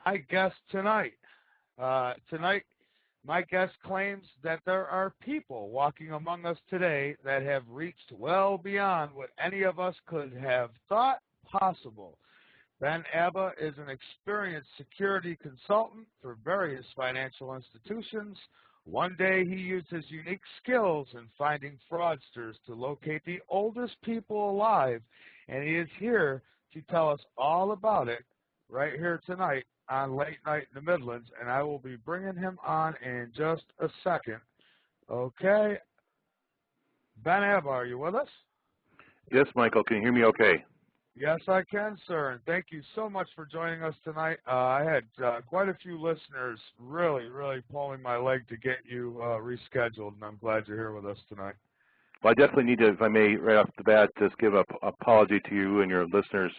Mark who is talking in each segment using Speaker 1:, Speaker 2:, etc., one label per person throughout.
Speaker 1: my guest tonight. Tonight, my guest claims that there are people walking among us today that have reached well beyond what any of us could have thought possible. Ben Abba is an experienced security consultant for various financial institutions. One day he used his unique skills in finding fraudsters to locate the oldest people alive, and he is here to tell us all about it right here tonight on Late Night in the Midlands, and I will be bringing him on in just a second. Okay. Ben Abba, are you with us?
Speaker 2: Yes, Michael. Can you hear me okay?
Speaker 1: Yes, I can, sir, and thank you so much for joining us tonight. I had quite a few listeners really pulling my leg to get you rescheduled, and I'm glad you're here with us tonight.
Speaker 2: Well, I definitely need to, if I may, right off the bat, just give an apology to you and your listeners.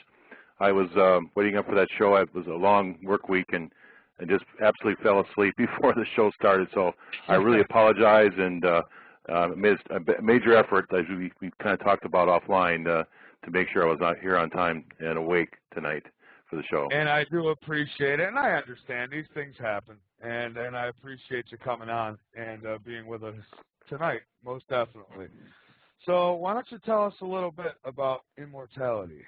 Speaker 2: I was waiting up for that show. It was a long work week and just absolutely fell asleep before the show started, so I really apologize and made a major effort, as we kind of talked about offline, to make sure I was not here on time and awake tonight for the show.
Speaker 1: And I do appreciate it, and I understand these things happen, and I appreciate you coming on and being with us tonight, most definitely. So why don't you tell us a little bit about immortality?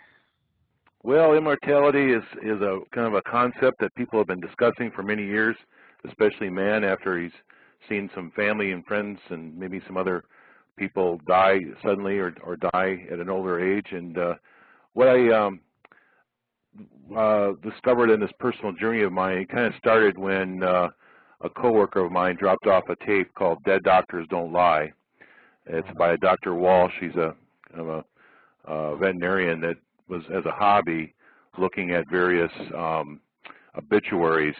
Speaker 2: Well, immortality is a kind of a concept that people have been discussing for many years, especially man after he's seen some family and friends and maybe some other people die suddenly or die at an older age. And what I discovered in this personal journey of mine, it kind of started when a coworker of mine dropped off a tape called Dead Doctors Don't Lie. It's by Dr. Walsh. He's a kind of a veterinarian that was, as a hobby, looking at various obituaries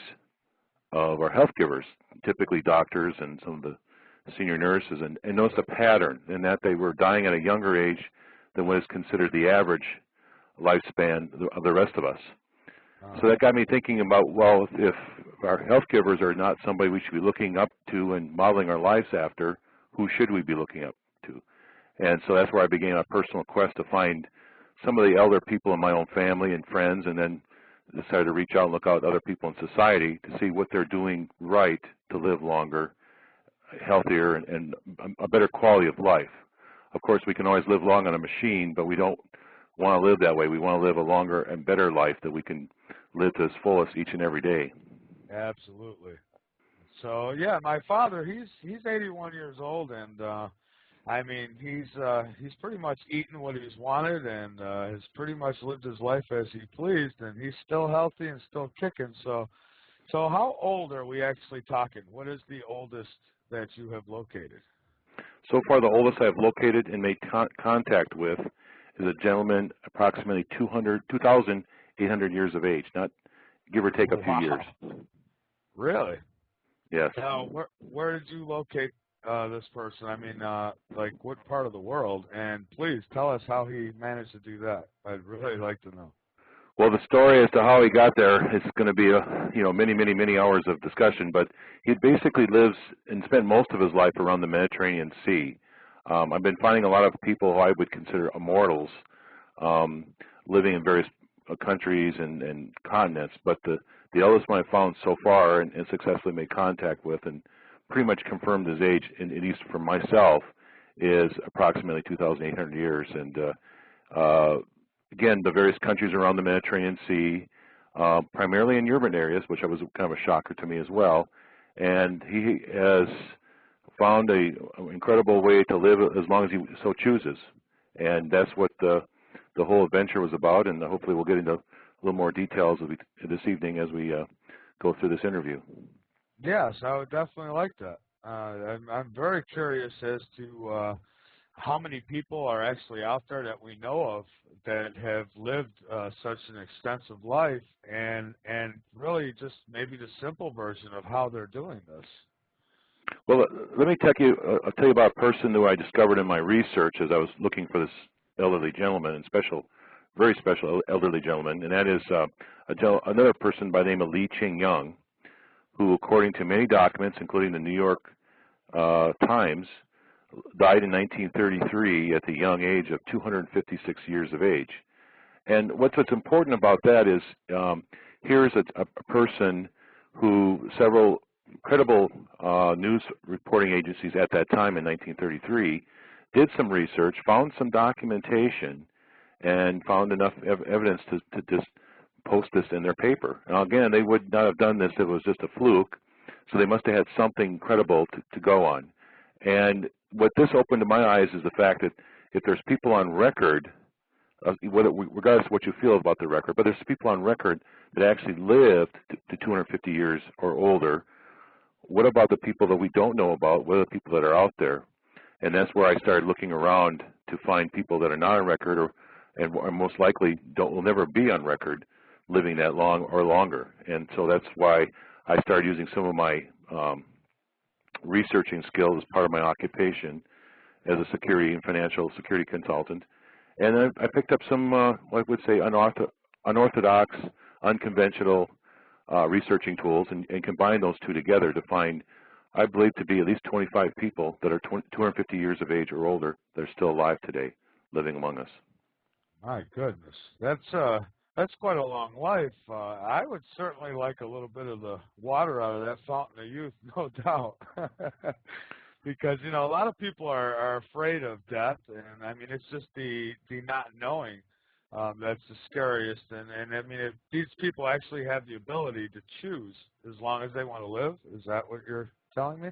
Speaker 2: of our health givers, typically doctors and some of the senior nurses, and noticed a pattern in that they were dying at a younger age than what is considered the average lifespan of the rest of us. So that got me thinking about, well, if our health givers are not somebody we should be looking up to and modeling our lives after, who should we be looking up to? And so that's where I began a personal quest to find some of the elder people in my own family and friends, and then decided to reach out and look out at other people in society to see what they're doing right to live longer, healthier, and a better quality of life. Of course, we can always live long on a machine, but we don't want to live that way. We want to live a longer and better life that we can live to its fullest each and every day.
Speaker 1: Absolutely. So yeah, my father, he's 81 years old, and I mean, he's pretty much eaten what he's wanted and has pretty much lived his life as he pleased, and he's still healthy and still kicking. So how old are we actually talking? What is the oldest that you have located?
Speaker 2: So far, the oldest I've located and made contact with is a gentleman approximately 2,800 years of age, not give or take a few years.
Speaker 1: Really?
Speaker 2: Yes.
Speaker 1: Now, where did you locate this person? I mean, like what part of the world? And please tell us how he managed to do that. I'd really like to know.
Speaker 2: Well, the story as to how he got there is going to be many hours of discussion. But he basically lives and spent most of his life around the Mediterranean Sea. I've been finding a lot of people who I would consider immortals living in various countries and continents. But the eldest one I found so far and successfully made contact with and pretty much confirmed his age, at least for myself, is approximately 2,800 years. And again, the various countries around the Mediterranean Sea, primarily in urban areas, which was kind of a shocker to me as well. And he has found an incredible way to live as long as he so chooses. And that's what the whole adventure was about. And hopefully we'll get into a little more details this evening as we go through this interview.
Speaker 1: Yes, I would definitely like that. I'm very curious as to how many people are actually out there that we know of that have lived such an extensive life, and really just maybe the simple version of how they're doing this.
Speaker 2: Well, let me I'll tell you about a person who I discovered in my research as I was looking for this elderly gentleman, and very special elderly gentleman, and that is another person by the name of Lee Ching-Young, who, according to many documents, including the New York Times, died in 1933 at the young age of 256 years of age. And what's important about that is here's a person who several credible news reporting agencies at that time in 1933 did some research, found some documentation, and found enough evidence to just post this in their paper. Now again, they would not have done this if it was just a fluke, so they must have had something credible to go on. And what this opened to my eyes is the fact that if there's people on record, regardless of what you feel about the record, but there's people on record that actually lived to 250 years or older, what about the people that we don't know about? What are the people that are out there? And that's where I started looking around to find people that are not on record and most likely will never be on record living that long or longer. And so that's why I started using some of my researching skills as part of my occupation as a security and financial security consultant. And then I picked up some, what I would say, unorthodox, unconventional researching tools and combined those two together to find, I believe, to be at least 25 people that are 250 years of age or older that are still alive today, living among us.
Speaker 1: My goodness, that's quite a long life. I would certainly like a little bit of the water out of that fountain of youth, no doubt. Because, you know, a lot of people are afraid of death, and I mean, it's just the not knowing that's the scariest. And I mean, if these people actually have the ability to choose as long as they want to live, is that what you're telling me?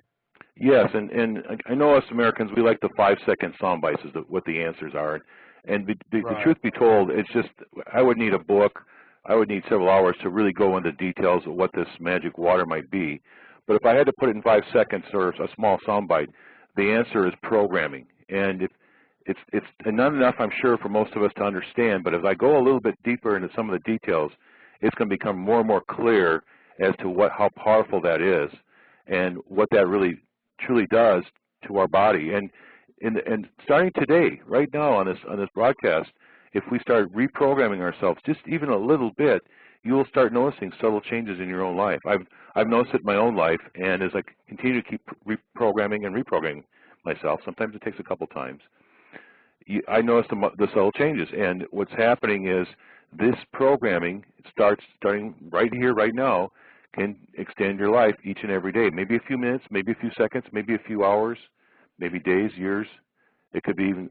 Speaker 2: Yes, and I know us Americans, we like the 5-second sound bites is what the answers are. And the truth be told, it's just, I would need a book, I would need several hours to really go into details of what this magic water might be. But if I had to put it in 5 seconds or a small soundbite, the answer is programming. And it's not enough, I'm sure, for most of us to understand, but as I go a little bit deeper into some of the details, it's going to become more and more clear as to how powerful that is and what that really truly does to our body. And starting today, right now on this broadcast, if we start reprogramming ourselves just even a little bit, you will start noticing subtle changes in your own life. I've noticed it in my own life, and as I continue to keep reprogramming and reprogramming myself, sometimes it takes a couple times, I notice the subtle changes. And what's happening is this programming starting right here, right now, can extend your life each and every day. Maybe a few minutes, maybe a few seconds, maybe a few hours, maybe days, years. It could be even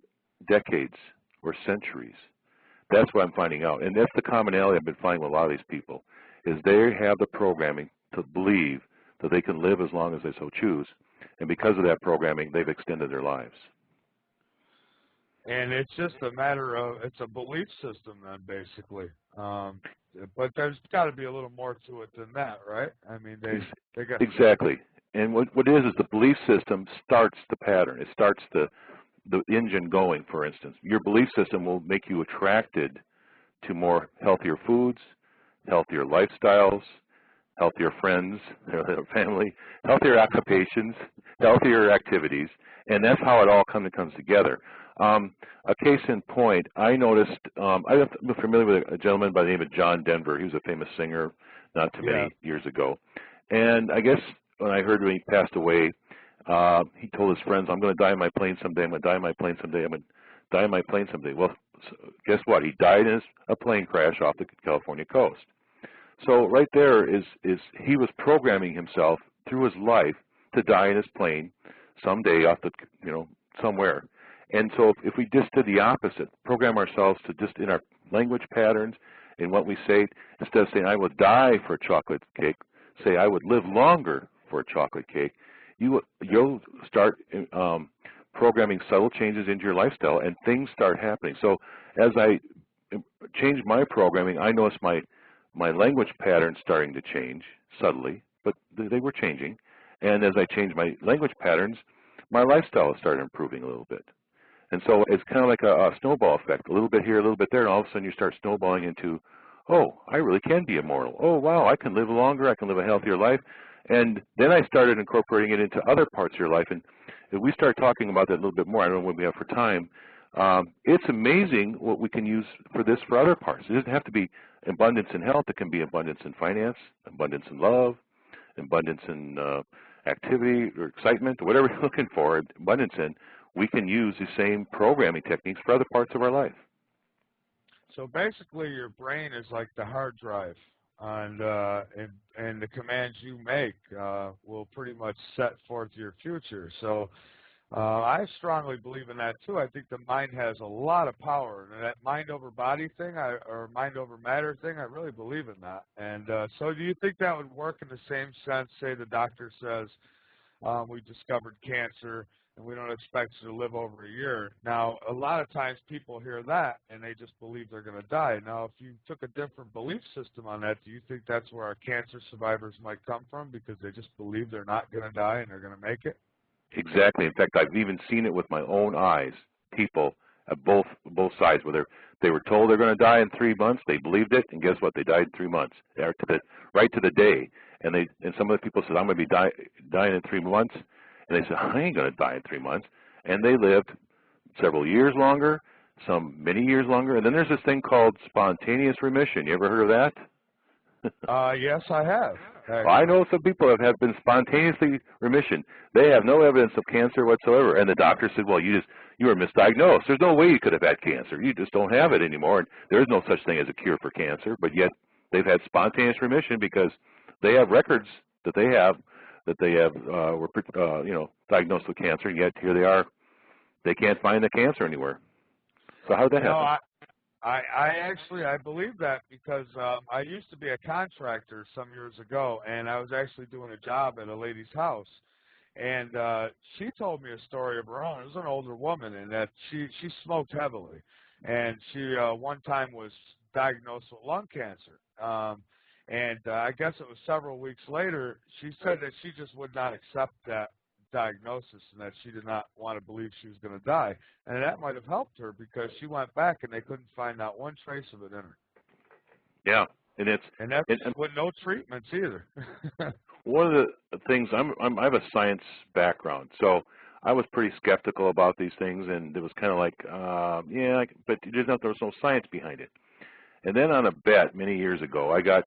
Speaker 2: decades or centuries. That's what I'm finding out. And that's the commonality I've been finding with a lot of these people, is they have the programming to believe that they can live as long as they so choose. And because of that programming, they've extended their lives.
Speaker 1: And it's just a matter of, it's a belief system then, basically. But there's got to be a little more to it than that, right? I mean, they got...
Speaker 2: Exactly. And what it is the belief system starts the pattern. It starts the engine going, for instance. Your belief system will make you attracted to more healthier foods, healthier lifestyles, healthier friends, family, healthier occupations, healthier activities, and that's how it all comes together. A case in point, I noticed, I'm familiar with a gentleman by the name of John Denver. He was a famous singer not too many years ago. And I guess when I heard when he passed away, he told his friends, I'm going to die in my plane someday, I'm going to die in my plane someday, I'm going to die in my plane someday. Well, guess what? He died in a plane crash off the California coast. So right there is he was programming himself through his life to die in his plane someday off the, somewhere. And so if we just did the opposite, program ourselves to just in our language patterns, in what we say, instead of saying, I will die for a chocolate cake, say, I would live longer for a chocolate cake, you'll start programming subtle changes into your lifestyle, and things start happening. So as I changed my programming, I noticed my language patterns starting to change subtly, but they were changing. And as I changed my language patterns, my lifestyle started improving a little bit. And so it's kind of like a snowball effect, a little bit here, a little bit there, and all of a sudden you start snowballing into, oh, I really can be immortal. Oh, wow, I can live longer, I can live a healthier life. And then I started incorporating it into other parts of your life. And if we start talking about that a little bit more, I don't know what we have for time, it's amazing what we can use for this for other parts. It doesn't have to be abundance in health. It can be abundance in finance, abundance in love, abundance in activity or excitement, or whatever you're looking for, abundance in. We can use the same programming techniques for other parts of our life.
Speaker 1: So basically your brain is like the hard drive and the commands you make will pretty much set forth your future. So I strongly believe in that too. I think the mind has a lot of power, and that mind over body thing, or mind over matter thing, I really believe in that. And so, do you think that would work in the same sense? Say the doctor says we discovered cancer, and we don't expect you to live over a year. Now, a lot of times people hear that, and they just believe they're going to die. Now, if you took a different belief system on that, do you think that's where our cancer survivors might come from, because they just believe they're not going to die and they're going to make it?
Speaker 2: Exactly. In fact, I've even seen it with my own eyes. People at both sides, whether they were told they're going to die in 3 months, they believed it, and guess what? They died in 3 months, right to the day. And some of the people said, "I'm going to be dying in 3 months," and they said, "I ain't going to die in 3 months," and they lived several years longer, some many years longer. And then there's this thing called spontaneous remission. You ever heard of that?
Speaker 1: Yes, I have.
Speaker 2: I know some people have been spontaneously remission. They have no evidence of cancer whatsoever. And the doctor said, "Well, you were misdiagnosed. There's no way you could have had cancer. You just don't have it anymore. And there is no such thing as a cure for cancer." But yet they've had spontaneous remission because they have records that they were diagnosed with cancer, and yet here they are. They can't find the cancer anywhere. So how did that happen?
Speaker 1: I believe that because I used to be a contractor some years ago, and I was actually doing a job at a lady's house, and she told me a story of her own. It was an older woman, and that she smoked heavily, and she one time was diagnosed with lung cancer. And I guess it was several weeks later, she said that she just would not accept that diagnosis and that she did not want to believe she was going to die. And that might have helped her because she went back and they couldn't find not one trace of it in her.
Speaker 2: Yeah, and
Speaker 1: that's with no treatments either.
Speaker 2: One of the things, I have a science background, so I was pretty skeptical about these things, and it was kind of like, but there was no science behind it. And then on a bet many years ago, I got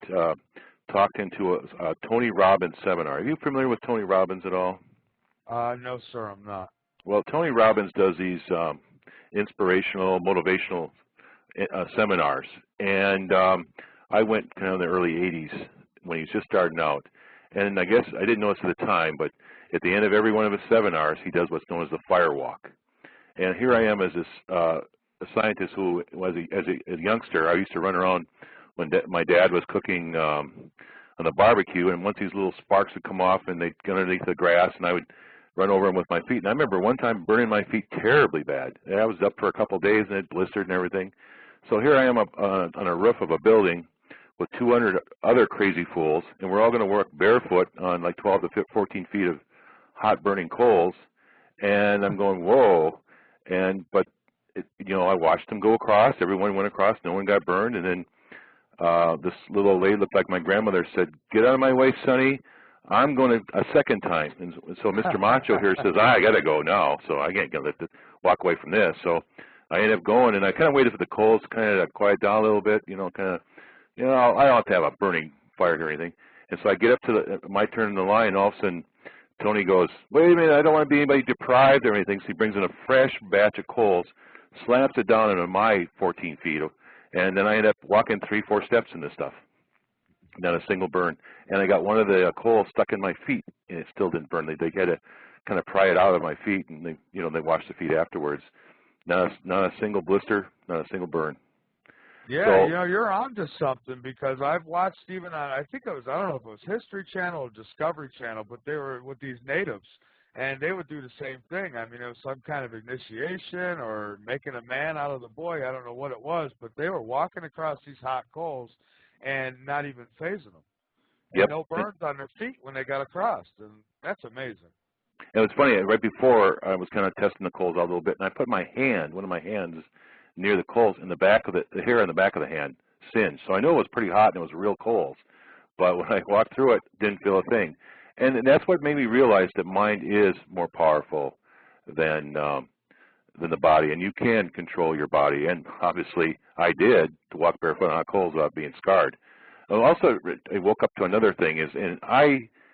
Speaker 2: talked into a Tony Robbins seminar. Are you familiar with Tony Robbins at all?
Speaker 1: No, sir, I'm not.
Speaker 2: Well, Tony Robbins does these inspirational, motivational seminars, and I went kind of in the early 80s when he was just starting out. And I guess I didn't notice at the time, but at the end of every one of his seminars, he does what's known as the fire walk. And here I am as this a scientist who was, as a youngster, I used to run around when my dad was cooking on the barbecue, and once these little sparks would come off and they'd get underneath the grass, and I would run over them with my feet. And I remember one time burning my feet terribly bad. I was up for a couple of days and it blistered and everything. So here I am up on a roof of a building with 200 other crazy fools, and we're all going to work barefoot on like 12 to 14 feet of hot burning coals. And I'm going, whoa. But I watched them go across. Everyone went across. No one got burned. And then this little old lady looked like my grandmother, said, "Get out of my way, Sonny. I'm going to a second time." And so Mr. Macho here says, I got to go now, so I can't walk away from this. So I ended up going, and I kind of waited for the coals to kind of quiet down a little bit, I don't have to have a burning fire or anything. And so I get up to my turn in the line, and all of a sudden Tony goes, "Wait a minute, I don't want to be anybody deprived or anything." So he brings in a fresh batch of coals, slaps it down into my 14 feet, and then I end up walking 3-4 steps in this stuff. Not a single burn. And I got one of the coals stuck in my feet, and it still didn't burn. They had to kind of pry it out of my feet, and they washed the feet afterwards. Not a single blister, not a single burn.
Speaker 1: Yeah,
Speaker 2: so,
Speaker 1: you're onto something, because I've watched even on, I don't know if it was History Channel or Discovery Channel, but they were with these natives, and they would do the same thing. I mean, it was some kind of initiation or making a man out of the boy. I don't know what it was, but they were walking across these hot coals and not even phasing them. And
Speaker 2: yep.
Speaker 1: No burns on their feet when they got across, and that's amazing.
Speaker 2: And it's funny, right before I was kind of testing the coals out a little bit, and I put one of my hands near the coals, in the back of the hair on the back of the hand singed. So I knew it was pretty hot and it was real coals. But when I walked through it, didn't feel a thing. And that's what made me realize that mind is more powerful than the body, and you can control your body. And obviously, I did, to walk barefoot on hot coals without being scarred. And also, I woke up to another thing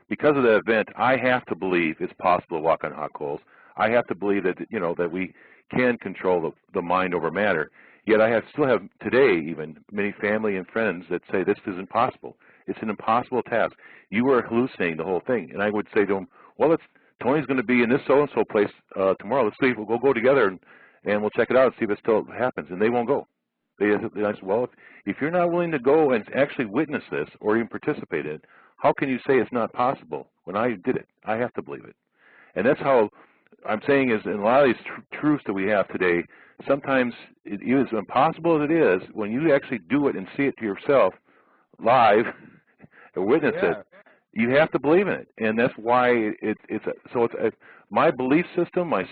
Speaker 2: because of that event, I have to believe it's possible to walk on hot coals. I have to believe that that we can control the mind over matter. Yet I still have today even many family and friends that say this is impossible. It's an impossible task. You are hallucinating the whole thing. And I would say to them, well, Tony's going to be in this so-and-so place tomorrow. Let's see, we'll go together and we'll check it out and see if it still happens. And they won't go. I said, well, if you're not willing to go and actually witness this or even participate in it, how can you say it's not possible? When I did it, I have to believe it. And that's how I'm saying is in a lot of these truths that we have today, sometimes it is impossible as it is, when you actually do it and see it to yourself live or witness it, you have to believe in it. And that's why my belief system, my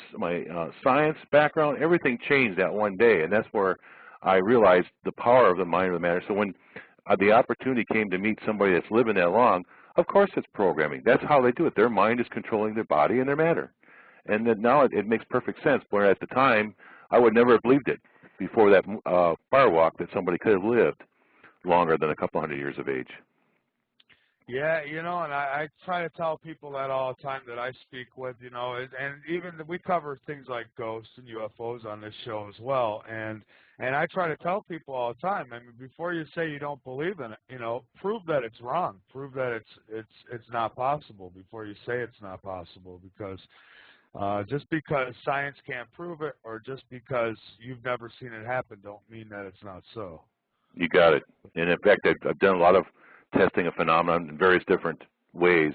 Speaker 2: science background, everything changed that one day. And that's where I realized the power of the mind of the matter. So when the opportunity came to meet somebody that's living that long, of course it's programming. That's how they do it. Their mind is controlling their body and their matter. And then now it makes perfect sense, where at the time I would never have believed it before that firewalk that somebody could have lived longer than a couple hundred years of age.
Speaker 1: Yeah, you know, and I try to tell people that all the time that I speak with, you know, and even we cover things like ghosts and UFOs on this show as well, and I try to tell people all the time, I mean, before you say you don't believe in it, you know, prove that it's wrong, prove that it's not possible before you say it's not possible, because just because science can't prove it or just because you've never seen it happen don't mean that it's not so.
Speaker 2: You got it. And in fact, I've done a lot of testing a phenomenon in various different ways,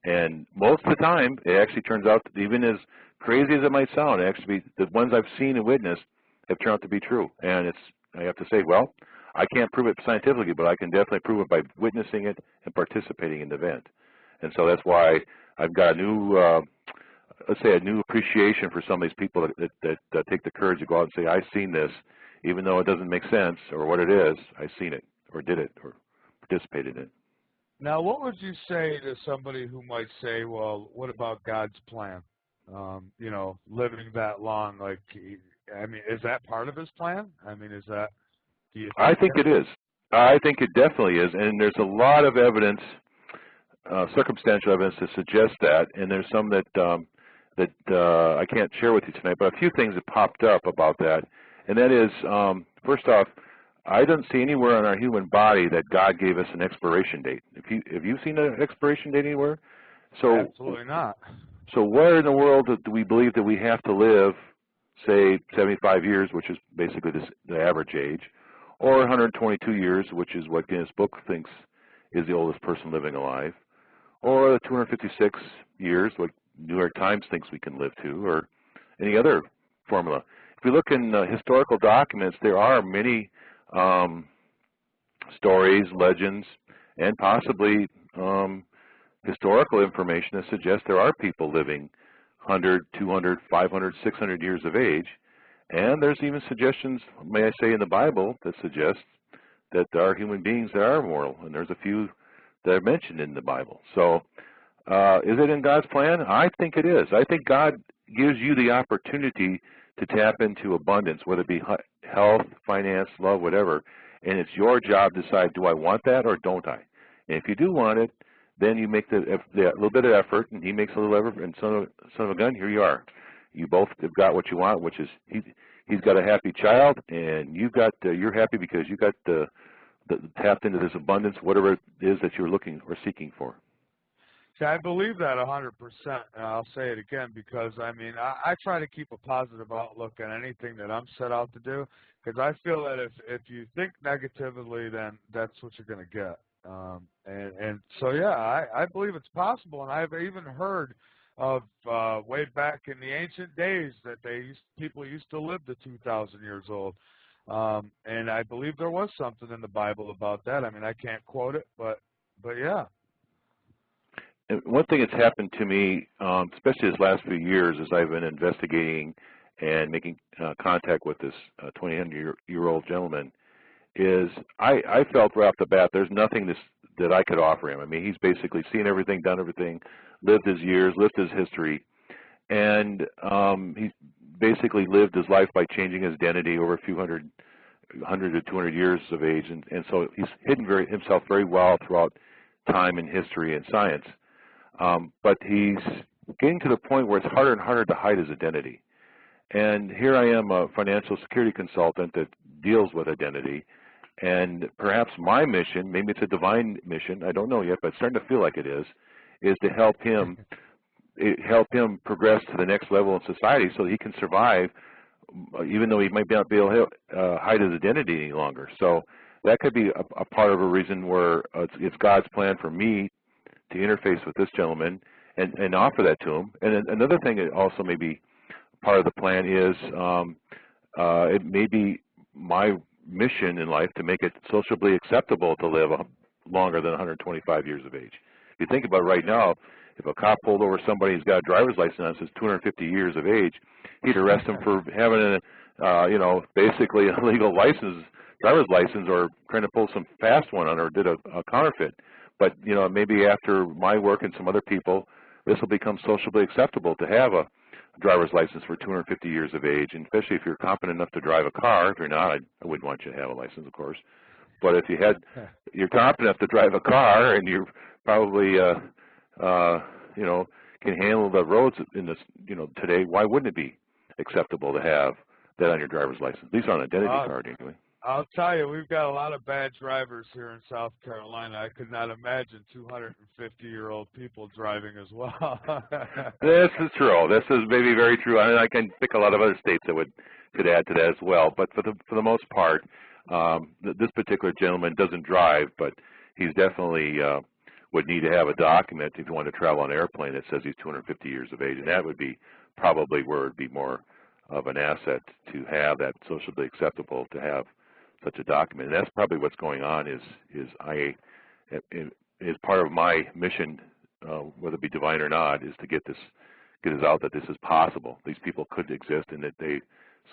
Speaker 2: and most of the time it actually turns out that even as crazy as it might sound, actually the ones I've seen and witnessed have turned out to be true. And I have to say, well, I can't prove it scientifically, but I can definitely prove it by witnessing it and participating in the event. And so that's why I've got a new let's say a new appreciation for some of these people that take the courage to go out and say, I've seen this, even though it doesn't make sense or what it is, I've seen it or did it or participated in it.
Speaker 1: Now, what would you say to somebody who might say, well, what about God's plan? You know, living that long, like, I mean, is that part of his plan? I mean, is that, do you think
Speaker 2: I think it is. I think it definitely is, and there's a lot of evidence, circumstantial evidence to suggest that, and there's some that I can't share with you tonight, but a few things that popped up about that, and that is, first off, I don't see anywhere in our human body that God gave us an expiration date. Have you seen an expiration date anywhere? So
Speaker 1: absolutely not.
Speaker 2: So where in the world do we believe that we have to live, say 75 years, which is basically the average age, or 122 years, which is what Guinness Book thinks is the oldest person living alive, or 256 years, what New York Times thinks we can live to, or any other formula. If we look in historical documents, there are many stories, legends, and possibly historical information that suggests there are people living 100, 200, 500, 600 years of age. And there's even suggestions, may I say, in the Bible that suggest that there are human beings that are immortal, and there's a few that are mentioned in the Bible. So is it in God's plan? I think it is. I think God gives you the opportunity to tap into abundance, whether it be health, finance, love, whatever, and it's your job to decide, do I want that or don't I? And if you do want it, then you make the little bit of effort, and he makes a little effort, and son of a gun, here you are. You both have got what you want, which is he's got a happy child, and you're happy because you got tapped into this abundance, whatever it is that you're looking or seeking for.
Speaker 1: See, I believe that 100%, and I'll say it again because, I mean, I try to keep a positive outlook on anything that I'm set out to do, because I feel that if you think negatively, then that's what you're going to get. And so, yeah, I believe it's possible, and I've even heard of way back in the ancient days that people used to live to 2,000 years old. And I believe there was something in the Bible about that. I mean, I can't quote it, but yeah.
Speaker 2: And one thing that's happened to me, especially this last few years, as I've been investigating and making contact with this 2,000-year-old gentleman, is I felt right off the bat there's nothing that I could offer him. I mean, he's basically seen everything, done everything, lived his years, lived his history, and he's basically lived his life by changing his identity over a few 100 to 200 years of age, and so he's hidden himself very well throughout time and history and science. But he's getting to the point where it's harder and harder to hide his identity. And here I am, a financial security consultant that deals with identity. And perhaps my mission, maybe it's a divine mission, I don't know yet, but it's starting to feel like it is to help him progress to the next level in society so that he can survive, even though he might not be able to hide his identity any longer. So that could be a part of a reason where it's God's plan for me to interface with this gentleman and offer that to him. And another thing that also may be part of the plan is it may be my mission in life to make it socially acceptable to live longer than 125 years of age. If you think about it right now, if a cop pulled over somebody who's got a driver's license that says 250 years of age, he'd arrest him for having a, basically a legal driver's license, or trying to pull some fast one on, or did a counterfeit. But, maybe after my work and some other people, this will become socially acceptable to have a driver's license for 250 years of age, and especially if you're competent enough to drive a car. If you're not, I wouldn't want you to have a license, of course. But if you're competent enough to drive a car, and you're probably, can handle the roads in this, today, why wouldn't it be acceptable to have that on your driver's license? At least on an identity card, anyway.
Speaker 1: I'll tell you, we've got a lot of bad drivers here in South Carolina. I could not imagine 250-year-old people driving as well.
Speaker 2: This is true. This is maybe very true. I can pick a lot of other states that could add to that as well. But for the most part, this particular gentleman doesn't drive, but he's definitely would need to have a document if you want to travel on an airplane that says he's 250 years of age, and that would be probably where it would be more of an asset to have that socially acceptable to have such a document. And that's probably what's going on. Is part of my mission, whether it be divine or not, is to get us out that this is possible. These people could exist, and that they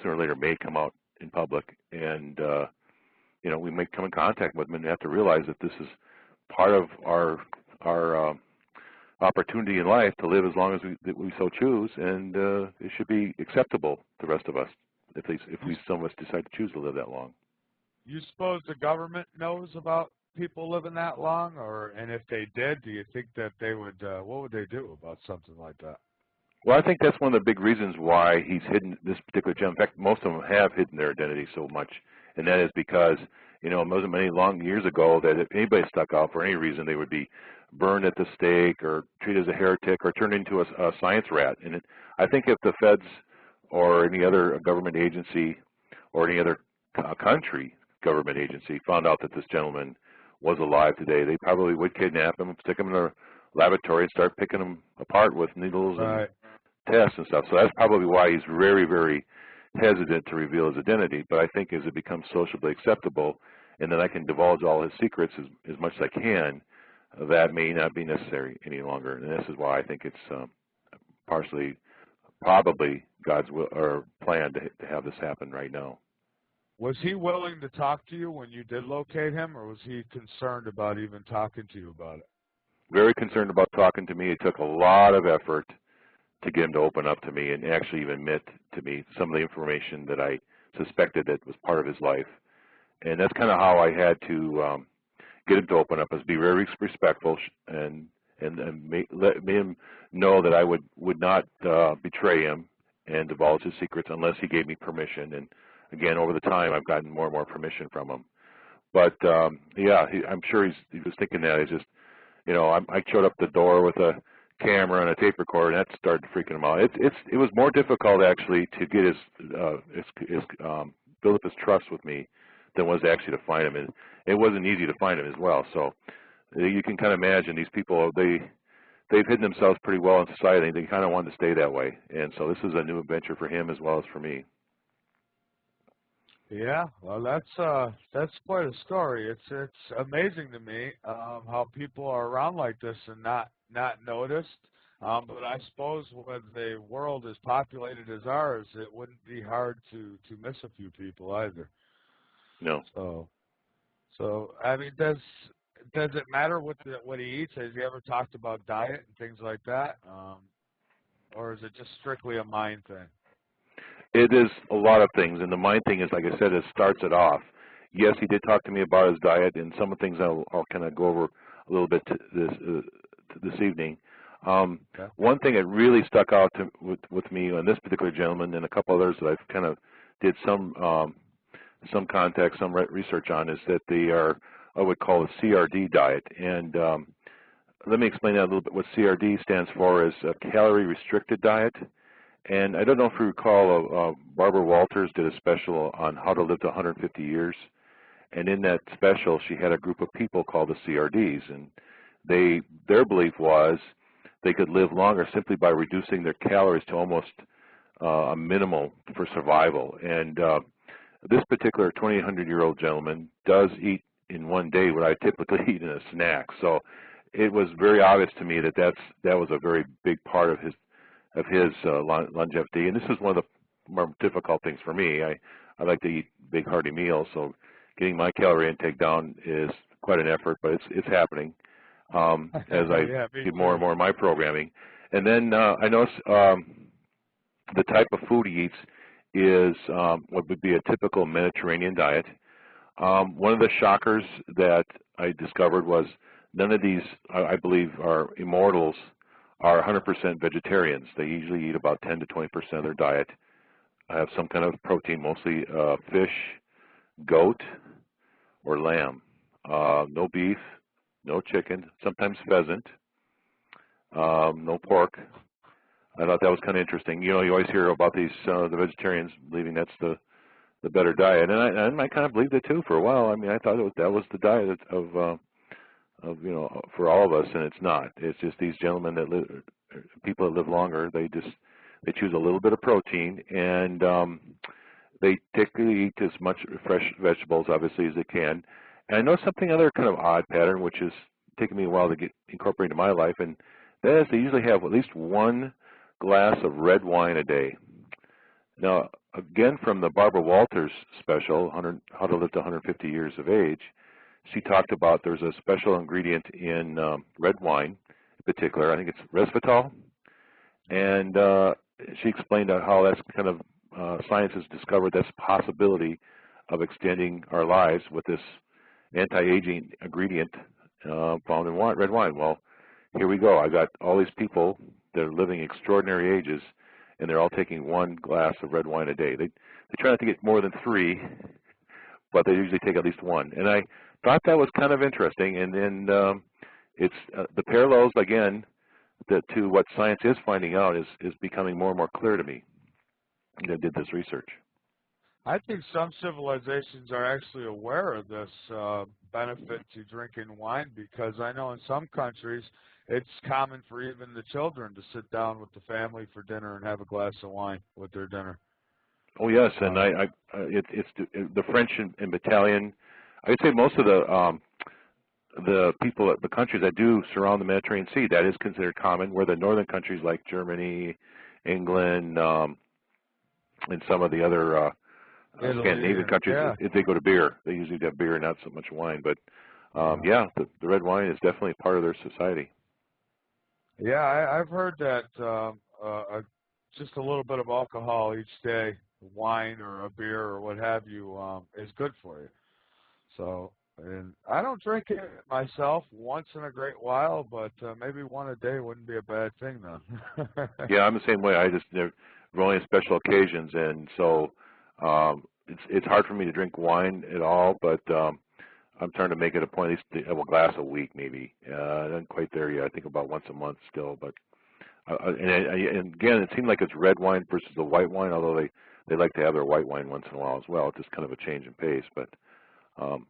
Speaker 2: sooner or later may come out in public, and we may come in contact with them, and have to realize that this is part of our opportunity in life to live as long as we so choose, and it should be acceptable to the rest of us if some of us decide to choose to live that long.
Speaker 1: You suppose the government knows about people living that long, and if they did, do you think that they would, what would they do about something like that?
Speaker 2: Well, I think that's one of the big reasons why he's hidden this particular gem. In fact, most of them have hidden their identity so much, and that is because, it wasn't many long years ago that if anybody stuck out for any reason, they would be burned at the stake or treated as a heretic or turned into a science rat. And I think if the feds or any other government agency or any other country government agency found out that this gentleman was alive today, they probably would kidnap him, stick him in a laboratory, and start picking him apart with needles and tests and stuff. So that's probably why he's very, very hesitant to reveal his identity. But I think as it becomes socially acceptable, and then I can divulge all his secrets as much as I can, that may not be necessary any longer. And this is why I think it's partially, probably God's will or plan to have this happen right now.
Speaker 1: Was he willing to talk to you when you did locate him, or was he concerned about even talking to you about it?
Speaker 2: Very concerned about talking to me. It took a lot of effort to get him to open up to me and actually even admit to me some of the information that I suspected that was part of his life. And that's kind of how I had to get him to open up, is be very respectful and let him know that I would not betray him and divulge his secrets unless he gave me permission. And again, over the time, I've gotten more and more permission from him. But yeah, I'm sure he was thinking that. It's just, I showed up the door with a camera and a tape recorder, and that started freaking him out. It was more difficult actually to get his build up his trust with me than was actually to find him, and it wasn't easy to find him as well. So you can kind of imagine these people, they've hidden themselves pretty well in society. They kind of wanted to stay that way, and so this is a new adventure for him as well as for me.
Speaker 1: Yeah, well, that's quite a story. It's amazing to me how people are around like this and not noticed. But I suppose when the world is populated as ours, it wouldn't be hard to miss a few people either.
Speaker 2: No.
Speaker 1: So I mean, does it matter what he eats? Has he ever talked about diet and things like that, or is it just strictly a mind thing?
Speaker 2: It is a lot of things, and the mind thing is, like I said, it starts it off. Yes, he did talk to me about his diet, and some of the things I'll kind of go over a little bit this evening.
Speaker 1: Okay.
Speaker 2: One thing that really stuck out with me on this particular gentleman and a couple others that I've kind of did some context, some research on, is that they are, I would call, a CRD diet. And let me explain that a little bit. What CRD stands for is a calorie restricted diet. And I don't know if you recall, Barbara Walters did a special on how to live to 150 years. And in that special, she had a group of people called the CRDs. And their belief was they could live longer simply by reducing their calories to almost a minimal for survival. And this particular 2,800-year-old gentleman does eat in one day what I typically eat in a snack. So it was very obvious to me that that was a very big part of his longevity. And this is one of the more difficult things for me. I like to eat big hearty meals, so getting my calorie intake down is quite an effort, but it's happening as I get more and more of my programming. And then I noticed the type of food he eats is what would be a typical Mediterranean diet. One of the shockers that I discovered was none of these, I believe, are immortals are 100% vegetarians. They usually eat about 10 to 20% of their diet. Have some kind of protein, mostly fish, goat, or lamb. No beef, no chicken, sometimes pheasant, no pork. I thought that was kind of interesting. You know, you always hear about these the vegetarians believing that's the better diet, and I kind of believed it too for a while. I mean, I thought that was the diet of you know, for all of us, and it's not. It's just these gentlemen that live, people that live longer. They choose a little bit of protein, and they typically eat as much fresh vegetables, obviously, as they can. And I know something other kind of odd pattern, which is taking me a while to get incorporated into my life, and that is they usually have at least one glass of red wine a day. Now, again, from the Barbara Walters special, How to Live to 150 Years of Age, she talked about there's a special ingredient in red wine, in particular. I think it's resveratrol, and she explained out how that's kind of science has discovered this possibility of extending our lives with this anti-aging ingredient found in red wine. Well, here we go. I got all these people that are living extraordinary ages, and they're all taking one glass of red wine a day. They try not to get more than 3, but they usually take at least 1. And I thought that was kind of interesting. And then it's the parallels again to what science is finding out is becoming more and more clear to me. I did this research.
Speaker 1: I think some civilizations are actually aware of this benefit to drinking wine, because I know in some countries it's common for even the children to sit down with the family for dinner and have a glass of wine with their dinner.
Speaker 2: Oh yes, and it's the French and Italian. I'd say most of the people, the countries that do surround the Mediterranean Sea, that is considered common. Where the northern countries like Germany, England, and some of the other Scandinavian countries, if they go to beer, they usually have beer, not so much wine. But yeah, the red wine is definitely part of their society.
Speaker 1: Yeah, I've heard that just a little bit of alcohol each day, wine or a beer or what have you, is good for you. So, and I don't drink it myself once in a great while, but maybe one a day wouldn't be a bad thing, then.
Speaker 2: Yeah, I'm the same way. I just only on special occasions, and so it's hard for me to drink wine at all. But I'm trying to make it a point at least to have a glass a week, maybe. I'm not quite there yet. I think about once a month still. But and again, it seemed like it's red wine versus the white wine, although they like to have their white wine once in a while as well. It's just kind of a change in pace, but.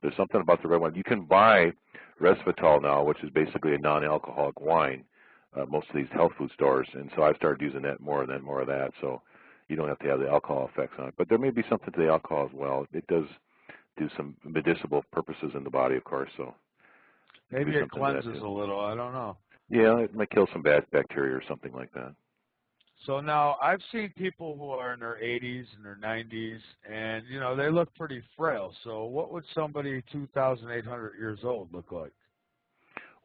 Speaker 2: There's something about the red wine. You can buy resveratrol now, which is basically a non-alcoholic wine, most of these health food stores, and so I've started using that more and then more of that, so you don't have to have the alcohol effects on it. But there may be something to the alcohol as well. It does do some medicinal purposes in the body, of course. So
Speaker 1: maybe it cleanses a little. I don't know.
Speaker 2: Yeah, it might kill some bad bacteria or something like that.
Speaker 1: So now I've seen people who are in their 80s and their 90s, and you know they look pretty frail. So what would somebody 2,800 years old look like?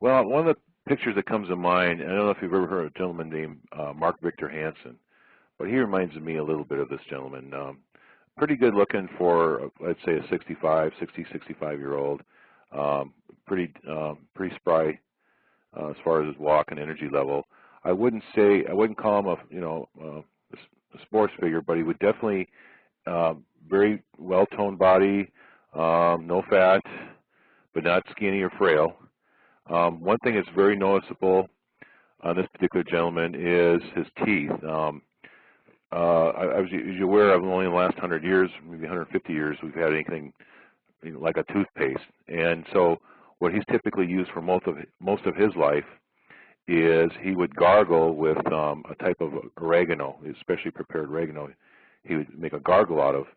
Speaker 2: Well, one of the pictures that comes to mind, I don't know if you've ever heard of a gentleman named Mark Victor Hansen, but he reminds me a little bit of this gentleman. Pretty good looking for, let's say, a 65-year-old. Pretty spry as far as his walk and energy level. I wouldn't call him a sports figure, but he would definitely very well-toned body, no fat, but not skinny or frail. One thing that's very noticeable on this particular gentleman is his teeth. As you're aware of, only in the last 100 years, maybe 150 years, we've had anything like a toothpaste. And so what he's typically used for most of his life is he would gargle with a type of oregano, especially prepared oregano. He would make a gargle out of,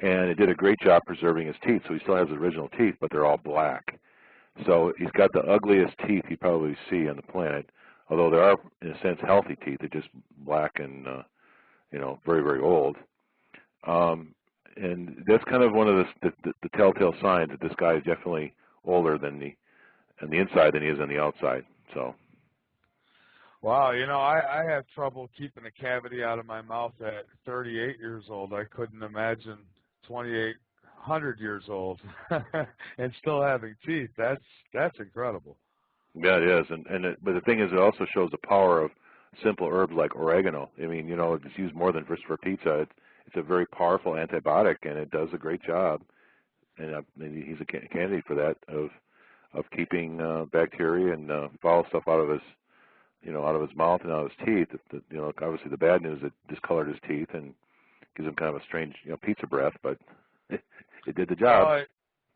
Speaker 2: and it did a great job preserving his teeth. So he still has his original teeth, but they're all black. So he's got the ugliest teeth you probably see on the planet, although they are, in a sense, healthy teeth. They're just black and, very, very old. And that's kind of one of the telltale signs that this guy is definitely older on the inside than he is on the outside. So.
Speaker 1: Wow, I have trouble keeping a cavity out of my mouth at 38 years old. I couldn't imagine 2,800 years old and still having teeth. That's incredible.
Speaker 2: Yeah, it is. But the thing is, it also shows the power of simple herbs like oregano. I mean, it's used more than just for pizza. It's a very powerful antibiotic, and it does a great job. And maybe he's a candidate for that of keeping bacteria and foul stuff out of his mouth and out of his teeth. Obviously the bad news, it discolored his teeth and gives him kind of a strange, pizza breath, but it did the job.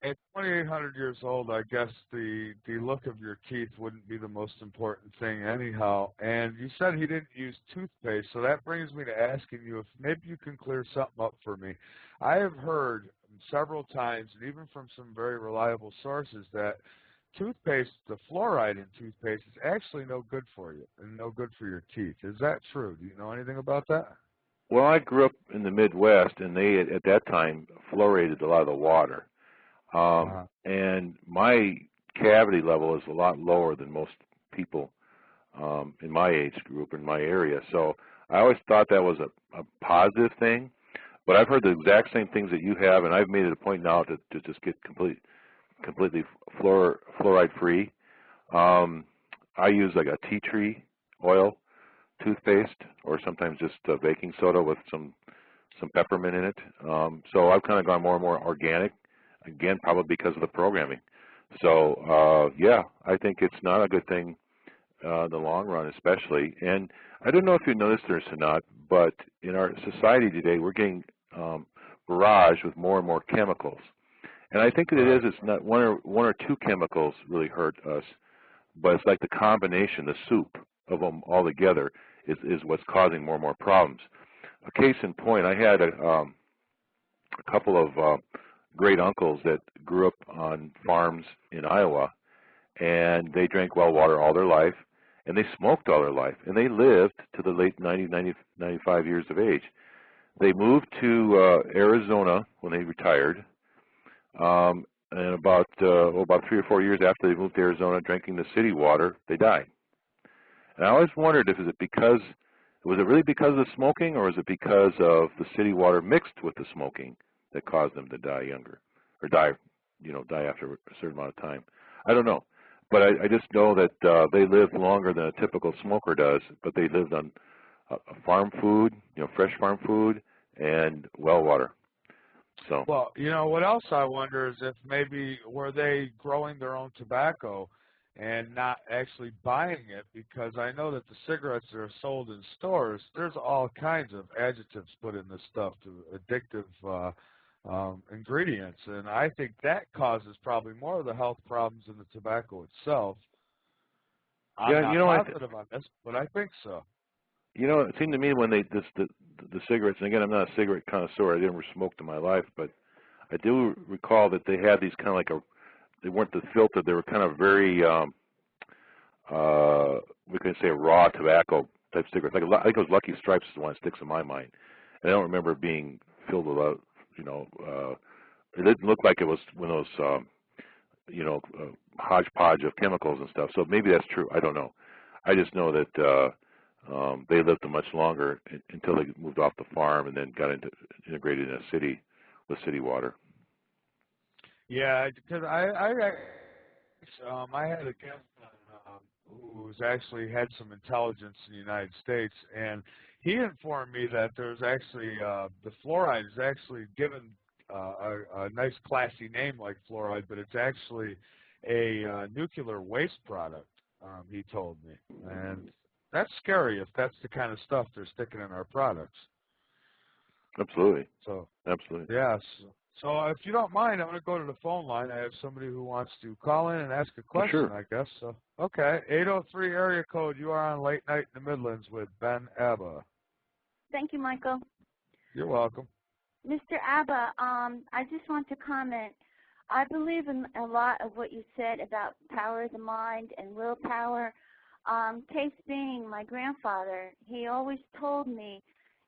Speaker 1: At 2,800 years old, I guess the look of your teeth wouldn't be the most important thing anyhow. And you said he didn't use toothpaste, so that brings me to asking you if maybe you can clear something up for me. I have heard several times, and even from some very reliable sources, that toothpaste, the fluoride in toothpaste, is actually no good for you and no good for your teeth. Is that true? Do you know anything about that?
Speaker 2: Well, I grew up in the Midwest, and they, at that time, fluoridated a lot of the water. And my cavity level is a lot lower than most people in my age group, in my area. So I always thought that was a positive thing. But I've heard the exact same things that you have, and I've made it a point now to just get completely fluoride-free. I use like a tea tree oil toothpaste, or sometimes just baking soda with some peppermint in it. So I've kind of gone more and more organic, again, probably because of the programming. So, yeah, I think it's not a good thing in the long run, especially. And I don't know if you noticed this or not, but in our society today, we're getting barraged with more and more chemicals. And I think that it's not one or two chemicals really hurt us, but it's like the combination, the soup of them all together is what's causing more and more problems. A case in point, I had a couple of great uncles that grew up on farms in Iowa, and they drank well water all their life, and they smoked all their life, and they lived to the late 95 years of age. They moved to Arizona when they retired, and about 3 or 4 years after they moved to Arizona, drinking the city water, they died. And I always wondered was it really because of the smoking, or was it because of the city water mixed with the smoking that caused them to die younger, or die after a certain amount of time? I don't know, but I just know that they lived longer than a typical smoker does. But they lived on farm food, fresh farm food, and well water. So.
Speaker 1: Well, what else I wonder is if maybe were they growing their own tobacco and not actually buying it, because I know that the cigarettes that are sold in stores, there's all kinds of adjectives put in this stuff, to addictive ingredients, and I think that causes probably more of the health problems than the tobacco itself. I'm not positive on this, but I think so.
Speaker 2: It seemed to me when the cigarettes, and again, I'm not a cigarette connoisseur, I never smoked in my life, but I do recall that they had these kind of like they weren't the filter, they were kind of very, we can say raw tobacco type cigarettes. I think it was Lucky Stripes is the one that sticks in my mind. And I don't remember it being filled with, it didn't look like it was one of those, hodgepodge of chemicals and stuff. So maybe that's true. I don't know. I just know that they lived much longer until they moved off the farm and then got integrated in a city with city water. Yeah,
Speaker 1: because I had a guest on who's actually had some intelligence in the United States, and he informed me that there's actually the fluoride is actually given a nice classy name like fluoride, but it's actually a nuclear waste product. He told me, and that's scary if that's the kind of stuff they're sticking in our products.
Speaker 2: Absolutely.
Speaker 1: So
Speaker 2: absolutely.
Speaker 1: Yes. So if you don't mind, I'm going to go to the phone line. I have somebody who wants to call in and ask a question,
Speaker 2: Sure.
Speaker 1: I guess. So, okay, 803 area code. You are on Late Night in the Midlands with Ben Abba.
Speaker 3: Thank you, Michael.
Speaker 1: You're welcome.
Speaker 3: Mr. Abba, I just want to comment. I believe in a lot of what you said about power of the mind and willpower. Case being, my grandfather, he always told me,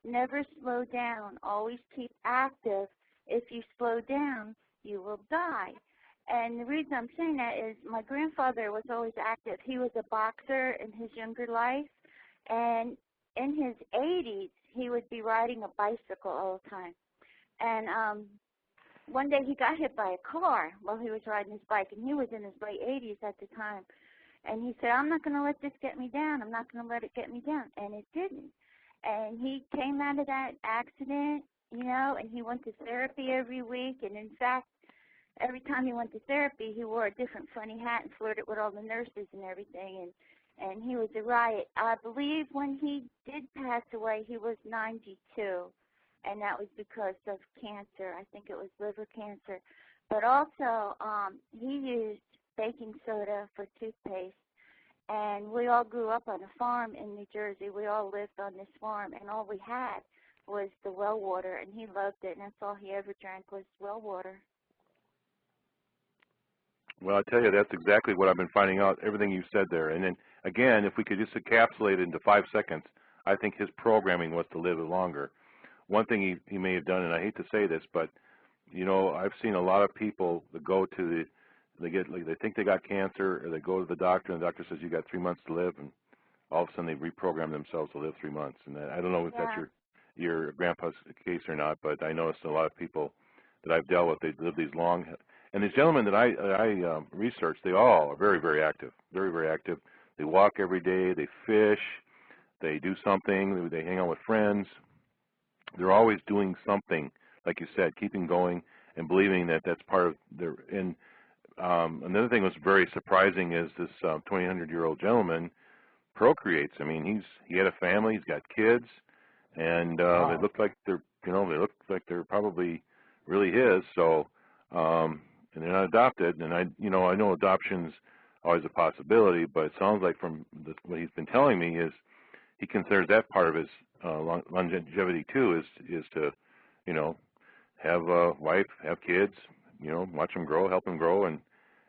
Speaker 3: never slow down, always keep active. If you slow down, you will die. And the reason I'm saying that is my grandfather was always active. He was a boxer in his younger life, and in his 80s, he would be riding a bicycle all the time. And one day he got hit by a car while he was riding his bike, and he was in his late 80s at the time. And he said, I'm not going to let this get me down. I'm not going to let it get me down. And it didn't. And he came out of that accident, you know, and he went to therapy every week. And, in fact, every time he went to therapy, he wore a different funny hat and flirted with all the nurses and everything. And he was a riot. I believe when he did pass away, he was 92, and that was because of cancer. I think it was liver cancer. But also, he used baking soda for toothpaste. And we all grew up on a farm in New Jersey. We all lived on this farm, and all we had was the well water, and he loved it, and that's all he ever drank was well water.
Speaker 2: Well, I tell you, that's exactly what I've been finding out, everything you said there. And then, again, if we could just encapsulate it into 5 seconds, I think his programming was to live longer. One thing he may have done, and I hate to say this, but, you know, I've seen a lot of people that go to they think they got cancer, or they go to the doctor, and the doctor says you got 3 months to live, and all of a sudden they reprogram themselves to live 3 months. And I don't know if that's your grandpa's case or not, but I noticed a lot of people that I've dealt with, they live these long. And these gentlemen that I researched, they all are very, very active, very, very active. They walk every day, they fish, they do something, they hang out with friends. They're always doing something, like you said, keeping going and believing that that's part of their. And another thing that was very surprising is this 2,100-year-old gentleman procreates. I mean, he had a family, he's got kids, and
Speaker 1: Wow.
Speaker 2: they look like they're probably really his. So. And they're not adopted, and I know adoption's always a possibility, but it sounds like from what he's been telling me is he considers that part of his longevity too, is to, you know, have a wife, have kids, you know, watch them grow, help them grow,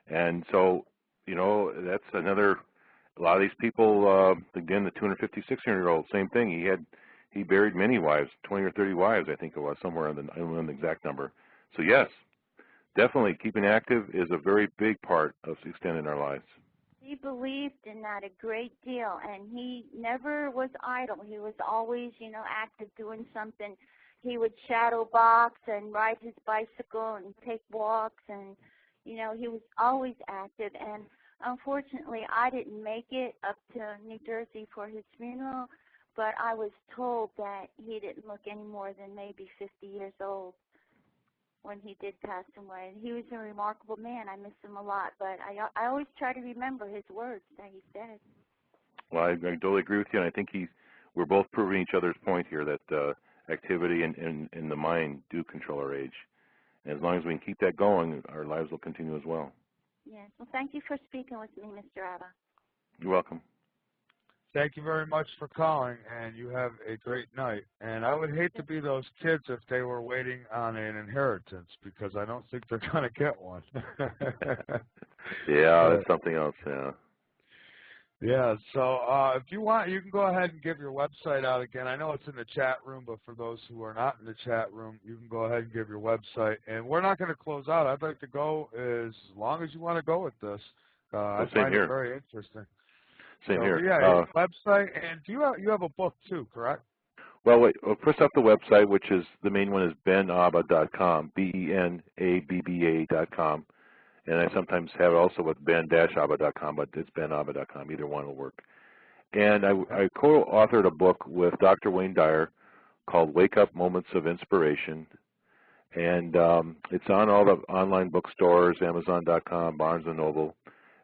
Speaker 2: and so, you know, that's another. A lot of these people, again, the 256-year-old, same thing. He buried many wives, 20 or 30 wives, I think it was, somewhere I don't know the exact number. So yes. Definitely, keeping active is a very big part of extending our lives.
Speaker 3: He believed in that a great deal, and he never was idle. He was always, you know, active, doing something. He would shadow box and ride his bicycle and take walks, and, you know, he was always active. And unfortunately, I didn't make it up to New Jersey for his funeral, but I was told that he didn't look any more than maybe 50 years old when he did pass away. He was a remarkable man. I miss him a lot, but I always try to remember his words that he said.
Speaker 2: Well, I totally agree with you, and I think we're both proving each other's point here that activity and the mind do control our age. And as long as we can keep that going, our lives will continue as well.
Speaker 3: Yes. Well, thank you for speaking with me, Mr. Abba.
Speaker 2: You're welcome.
Speaker 1: Thank you very much for calling, and you have a great night. And I would hate to be those kids if they were waiting on an inheritance, because I don't think they're going to get one.
Speaker 2: Yeah, that's something else, yeah.
Speaker 1: Yeah, so if you want, you can go ahead and give your website out again. I know it's in the chat room, but for those who are not in the chat room, you can go ahead and give your website. And we're not going to close out. I'd like to go as long as you want to go with this. I find it very interesting.
Speaker 2: Same here.
Speaker 1: Yeah, website, and you have a book too, correct?
Speaker 2: Well, wait. Well, first off, the website, which is the main one, is benabba.com, benabba.com, and I sometimes have it also with ben-abba.com, but it's benabba.com. Either one will work. And I co-authored a book with Dr. Wayne Dyer called Wake Up Moments of Inspiration, and it's on all the online bookstores, Amazon.com, Barnes & Noble,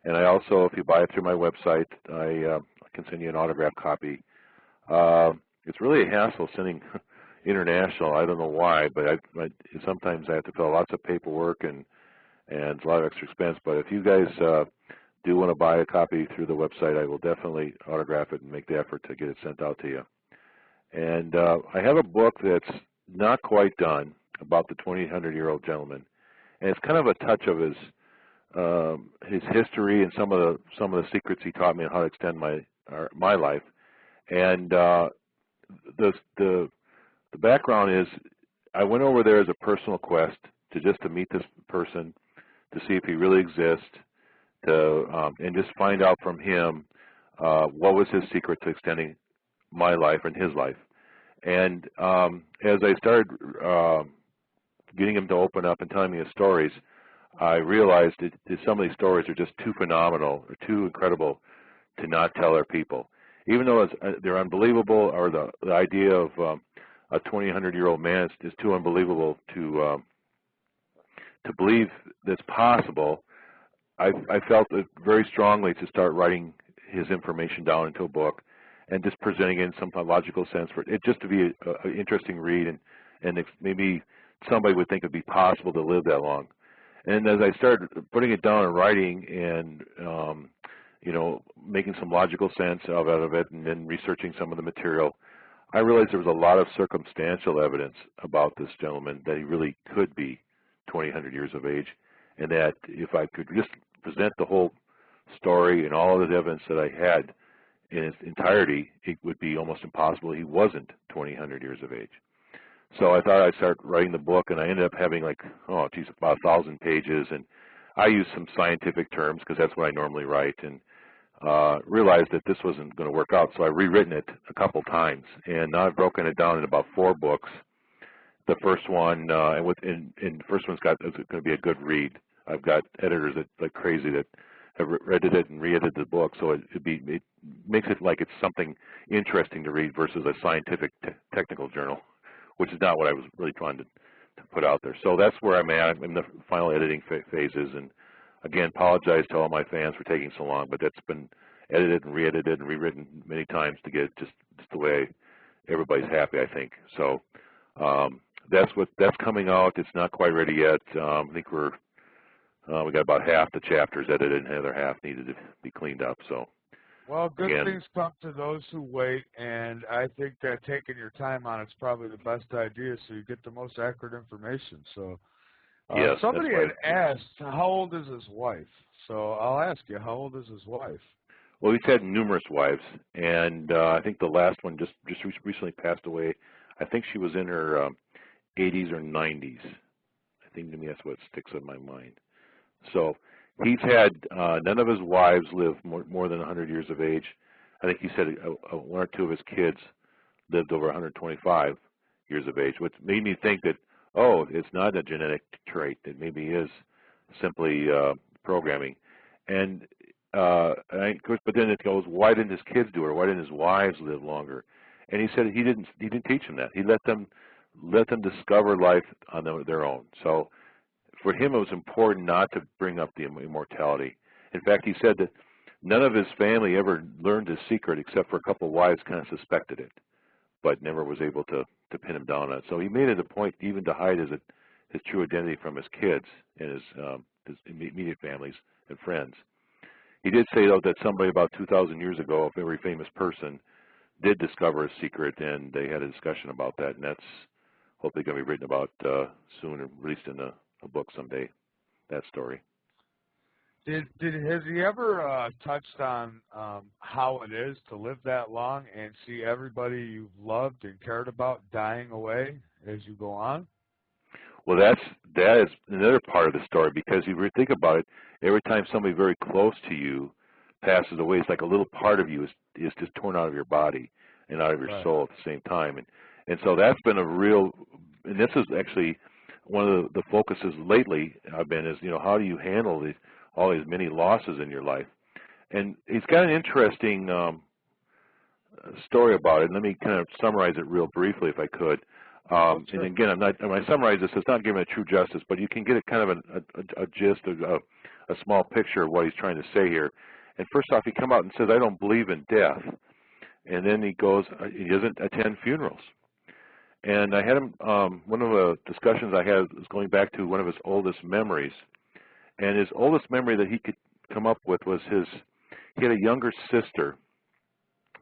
Speaker 2: and I also, if you buy it through my website, I can send you an autographed copy. It's really a hassle sending international. I don't know why, but sometimes I have to fill out lots of paperwork and it's a lot of extra expense. But if you guys do want to buy a copy through the website, I will definitely autograph it and make the effort to get it sent out to you. And I have a book that's not quite done about the 2,800-year-old gentleman, and it's kind of a touch of his history and some of the secrets he taught me on how to extend my life. And the background is I went over there as a personal quest to meet this person, to see if he really exists, and just find out from him what was his secret to extending my life and his life. And as I started getting him to open up and telling me his stories, I realized that some of these stories are just too phenomenal or too incredible to not tell our people. Even though they're unbelievable, or the idea of a 2,800-year-old man is too unbelievable to believe that's possible, I felt it very strongly to start writing his information down into a book and just presenting it in some logical sense for it just to be an interesting read, and maybe somebody would think it would be possible to live that long. And as I started putting it down and writing and making some logical sense out of it, and then researching some of the material, I realized there was a lot of circumstantial evidence about this gentleman that he really could be 2,800 years of age, and that if I could just present the whole story and all of the evidence that I had in its entirety, it would be almost impossible he wasn't 2,800 years of age. So I thought I'd start writing the book, and I ended up having about 1,000 pages, and I used some scientific terms because that's what I normally write, and realized that this wasn't going to work out, so I've rewritten it a couple times, and now I've broken it down in about 4 books. The first one, and the first one's going to be a good read. I've got editors that like crazy that have read it and re-edited the book, so it makes it like it's something interesting to read versus a scientific technical journal, which is not what I was really trying to put out there. So that's where I'm at. I'm in the final editing phases, and again, apologize to all my fans for taking so long, but that's been edited and re-edited and rewritten many times to get it just the way everybody's happy, I think. So that's coming out. It's not quite ready yet. I think we got about half the chapters edited, and the other half needed to be cleaned up. So,
Speaker 1: well, good things come to those who wait, and I think that taking your time on it's probably the best idea, so you get the most accurate information. So,
Speaker 2: yes,
Speaker 1: somebody had asked, how old is his wife? So I'll ask you, how old is his wife?
Speaker 2: Well, he's had numerous wives, and I think the last one just recently passed away. I think she was in her 80s or 90s. I think to me that's what sticks in my mind. So he's had none of his wives live more than 100 years of age. I think he said 1 or 2 of his kids lived over 125 years of age, which made me think that, oh, it's not a genetic trait. It maybe is simply programming. And of course, but then it goes, why didn't his kids do it? Or why didn't his wives live longer? And he said he didn't teach them that. He let them discover life on their own. So for him, it was important not to bring up the immortality. In fact, he said that none of his family ever learned his secret except for a couple of wives kind of suspected it, but never was able to pin him down on it. So he made it a point even to hide his true identity from his kids and his immediate families and friends. He did say, though, that somebody about 2,000 years ago, a very famous person, did discover his secret, and they had a discussion about that, and that's hopefully going to be written about soon and released in a book someday, that story.
Speaker 1: Has he ever touched on how it is to live that long and see everybody you've loved and cared about dying away as you go on?
Speaker 2: Well, that is another part of the story, because if you think about it, every time somebody very close to you passes away, it's like a little part of you is just torn out of your body and out of your soul at the same time. And so that's been a real, and this is actually one of the focuses lately I've been is, how do you handle all these many losses in your life? And he's got an interesting story about it. Let me kind of summarize it real briefly, if I could. And again, when I summarize this, it's not giving it true justice, but you can get a kind of a gist, a small picture of what he's trying to say here. And first off, he comes out and says, I don't believe in death. And then he goes, he doesn't attend funerals. And I had him, one of the discussions I had was going back to one of his oldest memories. And his oldest memory that he could come up with was he had a younger sister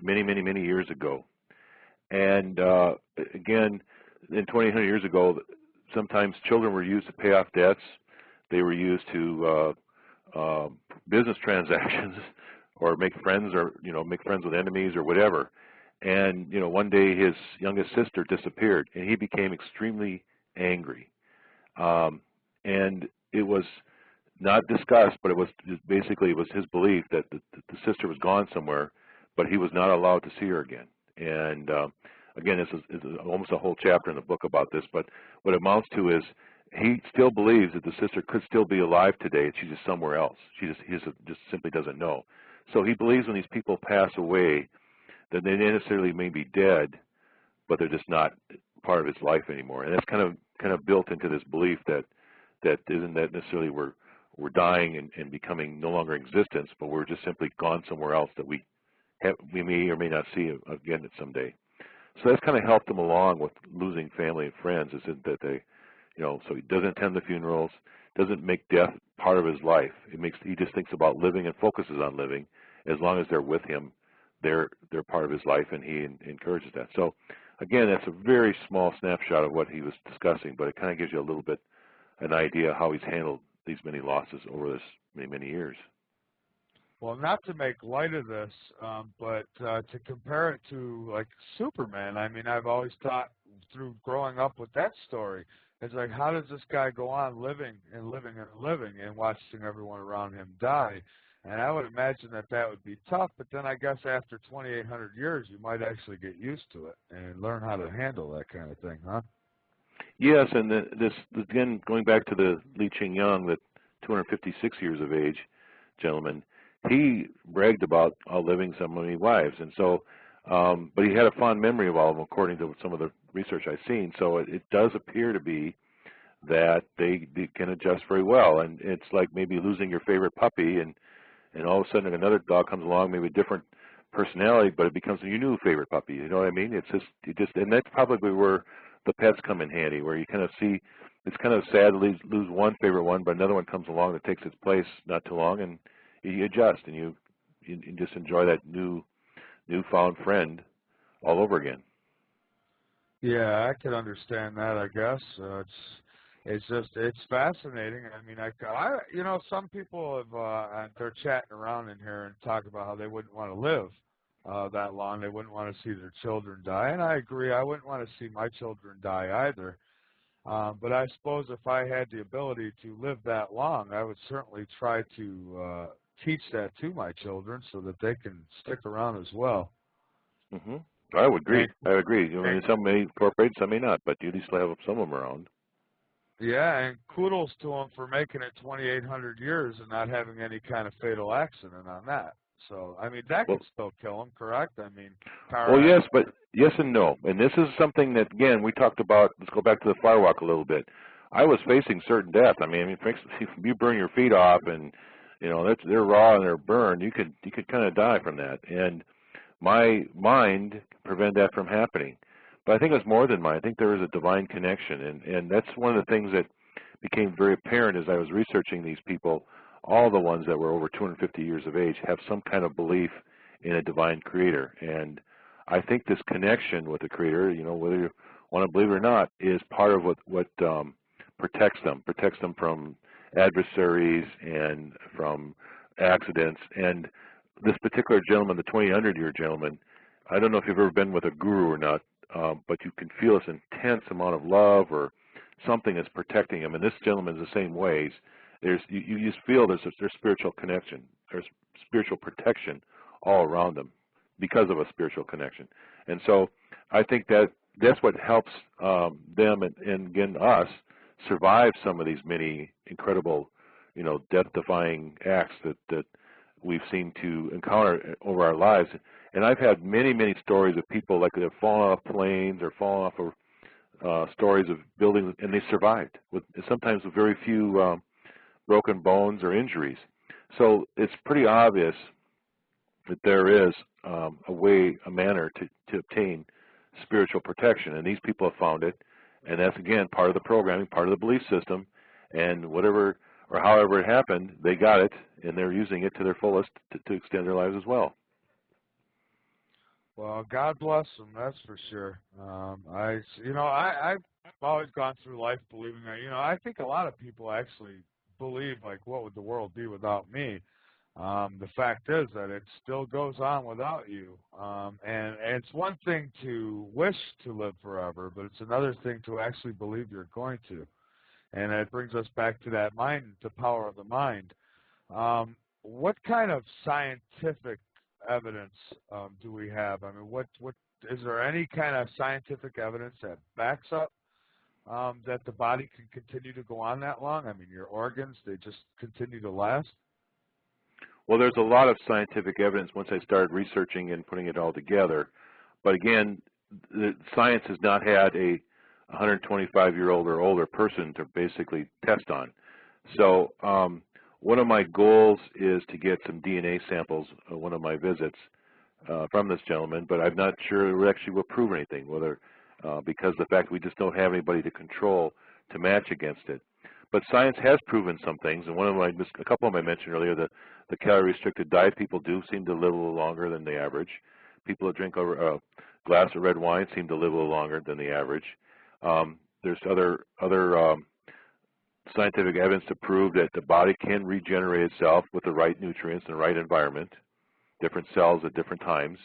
Speaker 2: many, many, many years ago. And again, in 2,800 years ago, sometimes children were used to pay off debts. They were used to business transactions or make friends, or make friends with enemies or whatever. And one day his youngest sister disappeared, and he became extremely angry. And it was not discussed, but it was basically his belief that the sister was gone somewhere, but he was not allowed to see her again. And again, this is almost a whole chapter in the book about this, but what it amounts to is he still believes that the sister could still be alive today, and she's just somewhere else. He just simply doesn't know. So he believes when these people pass away that they necessarily may be dead, but they're just not part of his life anymore. And that's kind of built into this belief that isn't that necessarily we're dying and becoming no longer in existence, but we're just simply gone somewhere else that we may or may not see again someday. So that's kind of helped him along with losing family and friends, is that they, so he doesn't attend the funerals, doesn't make death part of his life. He just thinks about living and focuses on living. As long as they're with him, they're part of his life, and he encourages that. So again, that's a very small snapshot of what he was discussing, but it kind of gives you a little bit an idea how he's handled these many losses over this many years.
Speaker 1: Well, not to make light of this, but to compare it to like Superman, I mean, I've always thought through growing up with that story, it's like, how does this guy go on living and living and living and watching everyone around him die? And I would imagine that would be tough, but then I guess after 2,800 years, you might actually get used to it and learn how to handle that kind of thing, huh?
Speaker 2: Yes, and this again, going back to the Li Ching Yang, the 256 years of age gentleman, he bragged about living so many wives, and so, but he had a fond memory of all of them, according to some of the research I've seen. So it does appear to be that they can adjust very well, and it's like maybe losing your favorite puppy, and all of a sudden another dog comes along, maybe a different personality, but it becomes your new favorite puppy. You know what I mean? And that's probably where the pets come in handy, where you kind of see, it's kind of sad to lose one favorite one, but another one comes along that takes its place not too long, and you adjust, and you just enjoy that newfound friend all over again. Yeah,
Speaker 1: I could understand that, I guess. It's fascinating. I mean, some people have they're chatting around in here and talk about how they wouldn't want to live that long. They wouldn't want to see their children die, and I agree. I wouldn't want to see my children die either. But I suppose if I had the ability to live that long, I would certainly try to teach that to my children so that they can stick around as well.
Speaker 2: Mm-hmm. I would agree. I agree. I mean, some may incorporate, some may not, but you at least have some of them around.
Speaker 1: Yeah, and kudos to them for making it 2,800 years and not having any kind of fatal accident on that. So, I mean, that could still kill them, correct? I mean,
Speaker 2: yes, but yes and no. And this is something that, again, we talked about. Let's go back to the firewalk a little bit. I was facing certain death. I mean, if you burn your feet off and, they're raw and they're burned, you could kind of die from that. And my mind prevented that from happening. But I think it's more than mine. I think there is a divine connection. And that's one of the things that became very apparent as I was researching these people. All the ones that were over 250 years of age have some kind of belief in a divine creator. And I think this connection with the creator, whether you want to believe it or not, is part of what protects them from adversaries and from accidents. And this particular gentleman, the 2,800-year gentleman, I don't know if you've ever been with a guru or not, but you can feel this intense amount of love or something that's protecting him. And this gentleman is the same ways. You just feel there's spiritual connection. There's spiritual protection all around them because of a spiritual connection. And so I think that's what helps them and again us survive some of these many incredible, death-defying acts that we've seemed to encounter over our lives. And I've had many, many stories of people like that have fallen off planes or fallen off of stories of buildings, and they survived, sometimes with very few broken bones or injuries. So it's pretty obvious that there is a manner to obtain spiritual protection, and these people have found it, and that's, again, part of the programming, part of the belief system, and whatever or however it happened, they got it, and they're using it to their fullest to extend their lives as well.
Speaker 1: Well, God bless them, that's for sure. I've always gone through life believing that, I think a lot of people actually believe, like, what would the world be without me? The fact is that it still goes on without you. And it's one thing to wish to live forever, but it's another thing to actually believe you're going to. And it brings us back to that mind, the power of the mind. What kind of scientific evidence do we have? I mean, what is there any kind of scientific evidence that backs up that the body can continue to go on that long? I mean, your organs, they just continue to last?
Speaker 2: Well, there's a lot of scientific evidence once I started researching and putting it all together. But again, science has not had a 125-year-old or older person to basically test on. So one of my goals is to get some DNA samples of one of my visits from this gentleman, but I'm not sure it actually will prove anything, whether because of the fact that we just don't have anybody to control to match against it. But science has proven some things, and a couple of them I mentioned earlier, the calorie-restricted diet people do seem to live a little longer than the average. People that drink a glass of red wine seem to live a little longer than the average. There's other scientific evidence to prove that the body can regenerate itself with the right nutrients and the right environment, different cells at different times.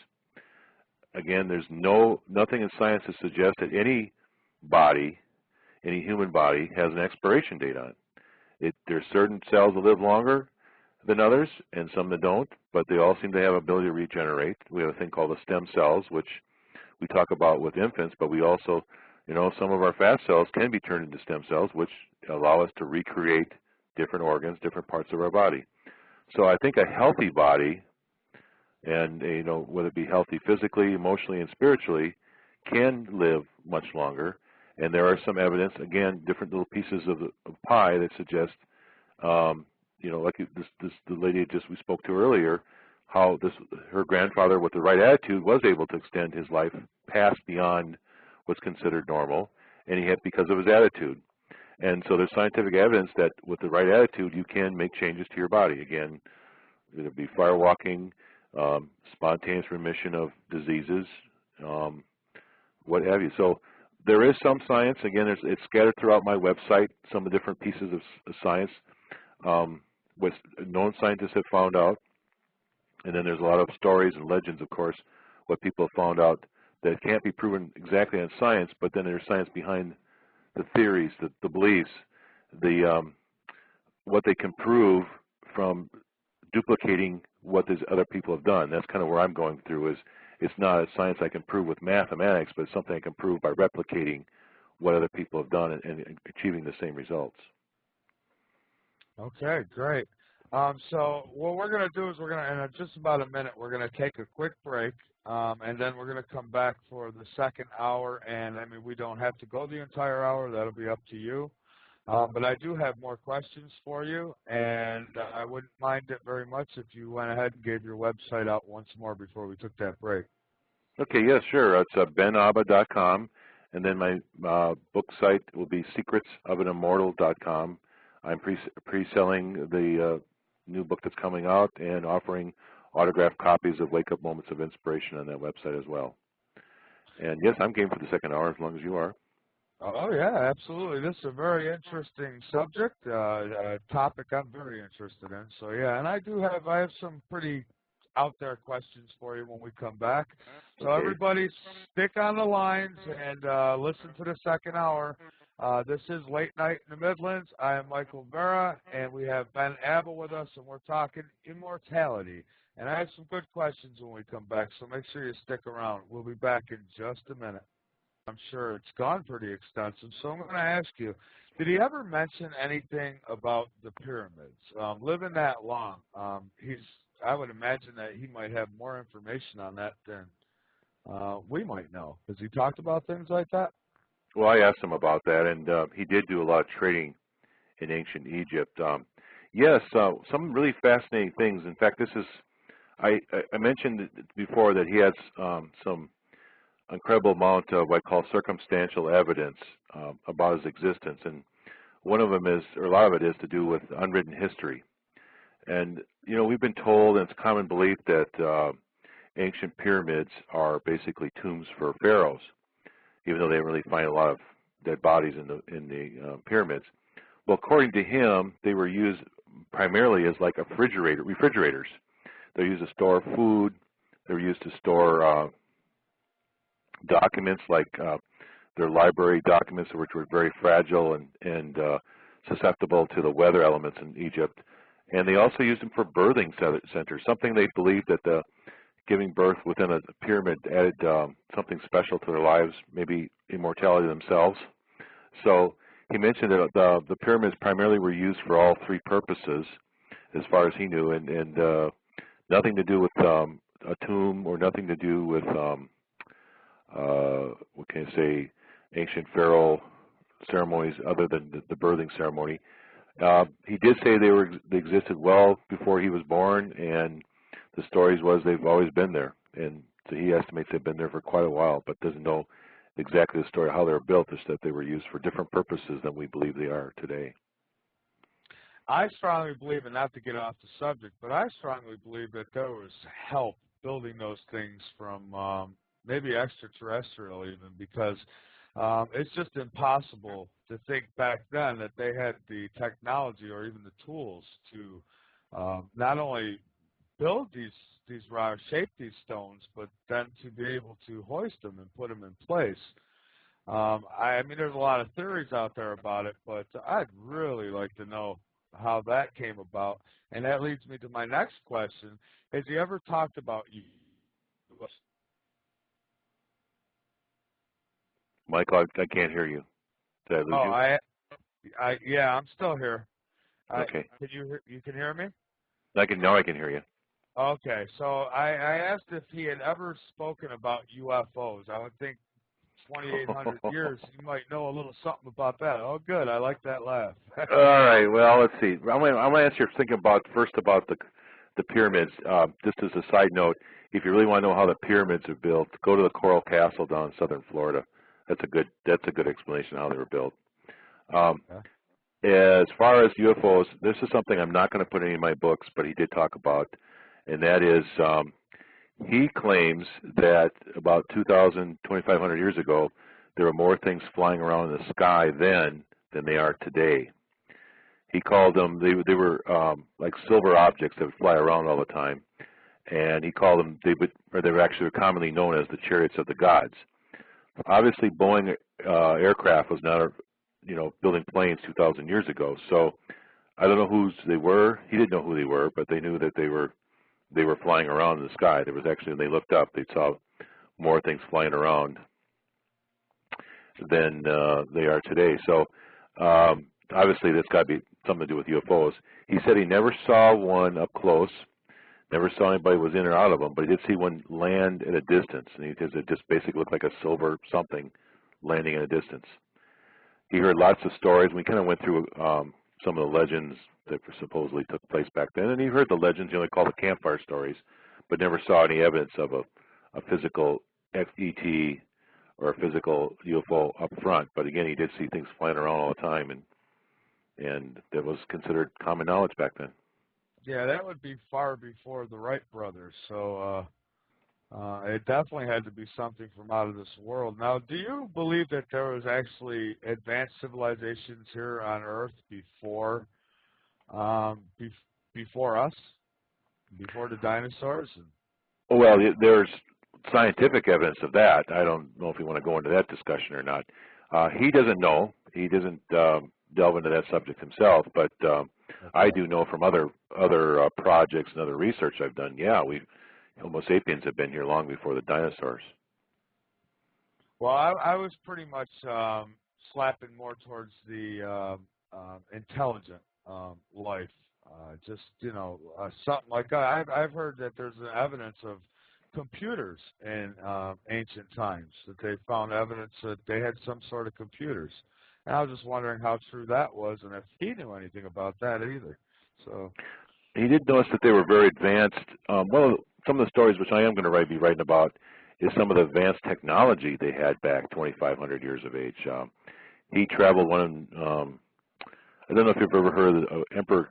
Speaker 2: Again, there's nothing in science to suggest that any human body has an expiration date on it. There's certain cells that live longer than others and some that don't, but they all seem to have ability to regenerate. We have a thing called the stem cells, which we talk about with infants, but we also, some of our fat cells can be turned into stem cells, which allow us to recreate different organs, different parts of our body. So I think a healthy body, and whether it be healthy physically, emotionally, and spiritually, can live much longer. And there are some evidence, again, different little pieces of pie that suggest, like the lady we spoke to earlier, how her grandfather with the right attitude was able to extend his life past beyond what's considered normal, and because of his attitude. And so there's scientific evidence that with the right attitude, you can make changes to your body. Again, it'll be fire walking, spontaneous remission of diseases, what have you. So there is some science. Again, it's scattered throughout my website, some of the different pieces of science, what known scientists have found out. And then there's a lot of stories and legends, of course, what people have found out that can't be proven exactly on science, but then there's science behind the theories, the beliefs, what they can prove from duplicating what these other people have done. That's kind of where I'm going through. It's not a science I can prove with mathematics, but it's something I can prove by replicating what other people have done and achieving the same results.
Speaker 1: Okay, great. So what we're going to do is in just about a minute, we're going to take a quick break, and then we're going to come back for the second hour. And, I mean, we don't have to go the entire hour. That'll be up to you. But I do have more questions for you, and I wouldn't mind it very much if you went ahead and gave your website out once more before we took that break.
Speaker 2: Okay, yes, sure. It's benaba.com, and then my book site will be secretsofanimmortal.com. I'm pre-selling the new book that's coming out and offering autographed copies of Wake Up Moments of Inspiration on that website as well. And, yes, I'm game for the second hour as long as you are.
Speaker 1: Oh, yeah, absolutely. This is a very interesting subject, a topic I'm very interested in. So, yeah, and I have some pretty out there questions for you when we come back. So,
Speaker 2: okay.
Speaker 1: Everybody stick on the lines and listen to the second hour. This is Late Night in the Midlands. I am Michael Vera, and we have Ben Abel with us, and we're talking immortality. And I have some good questions when we come back, so make sure you stick around. We'll be back in just a minute. I'm sure it's gone pretty extensive. So I'm going to ask you, did he ever mention anything about the pyramids? Living that long, I would imagine that he might have more information on that than we might know. Has he talked about things like that?
Speaker 2: Well, I asked him about that, and he did do a lot of trading in ancient Egypt. Yes, some really fascinating things. In fact, this is, I mentioned before that he has some incredible amount of what I call circumstantial evidence about his existence, and one of them is, or a lot of it is, to do with unwritten history. And you know, we've been told, and it's common belief, that ancient pyramids are basically tombs for pharaohs, even though they didn't really find a lot of dead bodies in the pyramids. Well, according to him, they were used primarily as like refrigerators. They're used to store food. They're used to store documents, like their library documents, which were very fragile and susceptible to the weather elements in Egypt. And they also used them for birthing centers, something they believed that giving birth within a pyramid added something special to their lives, maybe immortality themselves. So he mentioned that the pyramids primarily were used for all three purposes, as far as he knew, and nothing to do with a tomb, or nothing to do with, what can I say, ancient pharaoh ceremonies other than the birthing ceremony. He did say they existed well before he was born, and the stories was they've always been there. And so he estimates they've been there for quite a while, but doesn't know exactly the story of how they were built, just that they were used for different purposes than we believe they are today.
Speaker 1: I strongly believe, and not to get off the subject, but I strongly believe that there was help building those things from maybe extraterrestrial even, because it's just impossible to think back then that they had the technology or even the tools to not only build these rocks, shape these stones, but then to be able to hoist them and put them in place. I mean, there's a lot of theories out there about it, but I'd really like to know how that came about. And that leads me to my next question. Has he ever talked about you?
Speaker 2: Michael, I can't hear you. Did I lose you?
Speaker 1: Yeah, I'm still here.
Speaker 2: Okay.
Speaker 1: You can hear me?
Speaker 2: Now I can hear you.
Speaker 1: Okay, so I asked if he had ever spoken about UFOs. I would think 2,800 years, you might know a little something about that. Oh, good. I like that laugh.
Speaker 2: All right. Well, let's see. I'm going to answer your thinking first about the pyramids. Just as a side note, if you really want to know how the pyramids are built, go to the Coral Castle down in southern Florida. That's a good explanation of how they were built. As far as UFOs, this is something I'm not going to put in any of my books, but he did talk about, and that is he claims that about 2,500 years ago, there were more things flying around in the sky then than they are today. He called them, they were like silver objects that would fly around all the time, and he called them, they were actually commonly known as the chariots of the gods. Obviously, Boeing aircraft was not, building planes 2,000 years ago. So I don't know whose they were. He didn't know who they were, but they knew that they were flying around in the sky. There was actually, when they looked up, they saw more things flying around than they are today. So obviously, that's got to be something to do with UFOs. He said he never saw one up close. Never saw anybody was in or out of them, but he did see one land at a distance, and he says it just basically looked like a silver something landing at a distance. He heard lots of stories. We kind of went through some of the legends that supposedly took place back then, and he heard the legends, they call the campfire stories, but never saw any evidence of a physical ET or a physical UFO up front. But again, he did see things flying around all the time, and that was considered common knowledge back then.
Speaker 1: Yeah, that would be far before the Wright brothers, so it definitely had to be something from out of this world. Now, do you believe that there was actually advanced civilizations here on Earth before before us, before the dinosaurs?
Speaker 2: Well, there's scientific evidence of that. I don't know if you want to go into that discussion or not. He doesn't know. He doesn't delve into that subject himself, but I do know from other projects and other research I've done. Yeah, Homo sapiens have been here long before the dinosaurs.
Speaker 1: Well, I was pretty much slapping more towards the intelligent life. Just something like that. I've heard that there's evidence of computers in ancient times, that they found evidence that they had some sort of computers. And I was just wondering how true that was, and if he knew anything about that either. So
Speaker 2: he did notice that they were very advanced. Well, some of the stories which I am going to be writing about is some of the advanced technology they had back 2,500 years of age. He traveled I don't know if you've ever heard of Emperor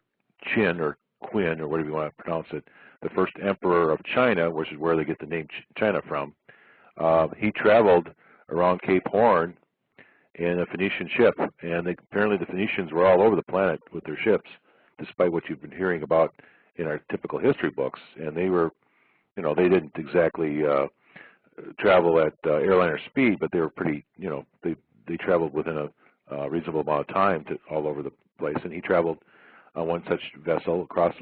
Speaker 2: Qin or Quinn or whatever you want to pronounce it, the first emperor of China, which is where they get the name China from. He traveled around Cape Horn in a Phoenician ship, and apparently the Phoenicians were all over the planet with their ships, despite what you've been hearing about in our typical history books. And they were, they didn't exactly travel at airliner speed, but they were pretty, they traveled within a reasonable amount of time all over the place. And he traveled on one such vessel across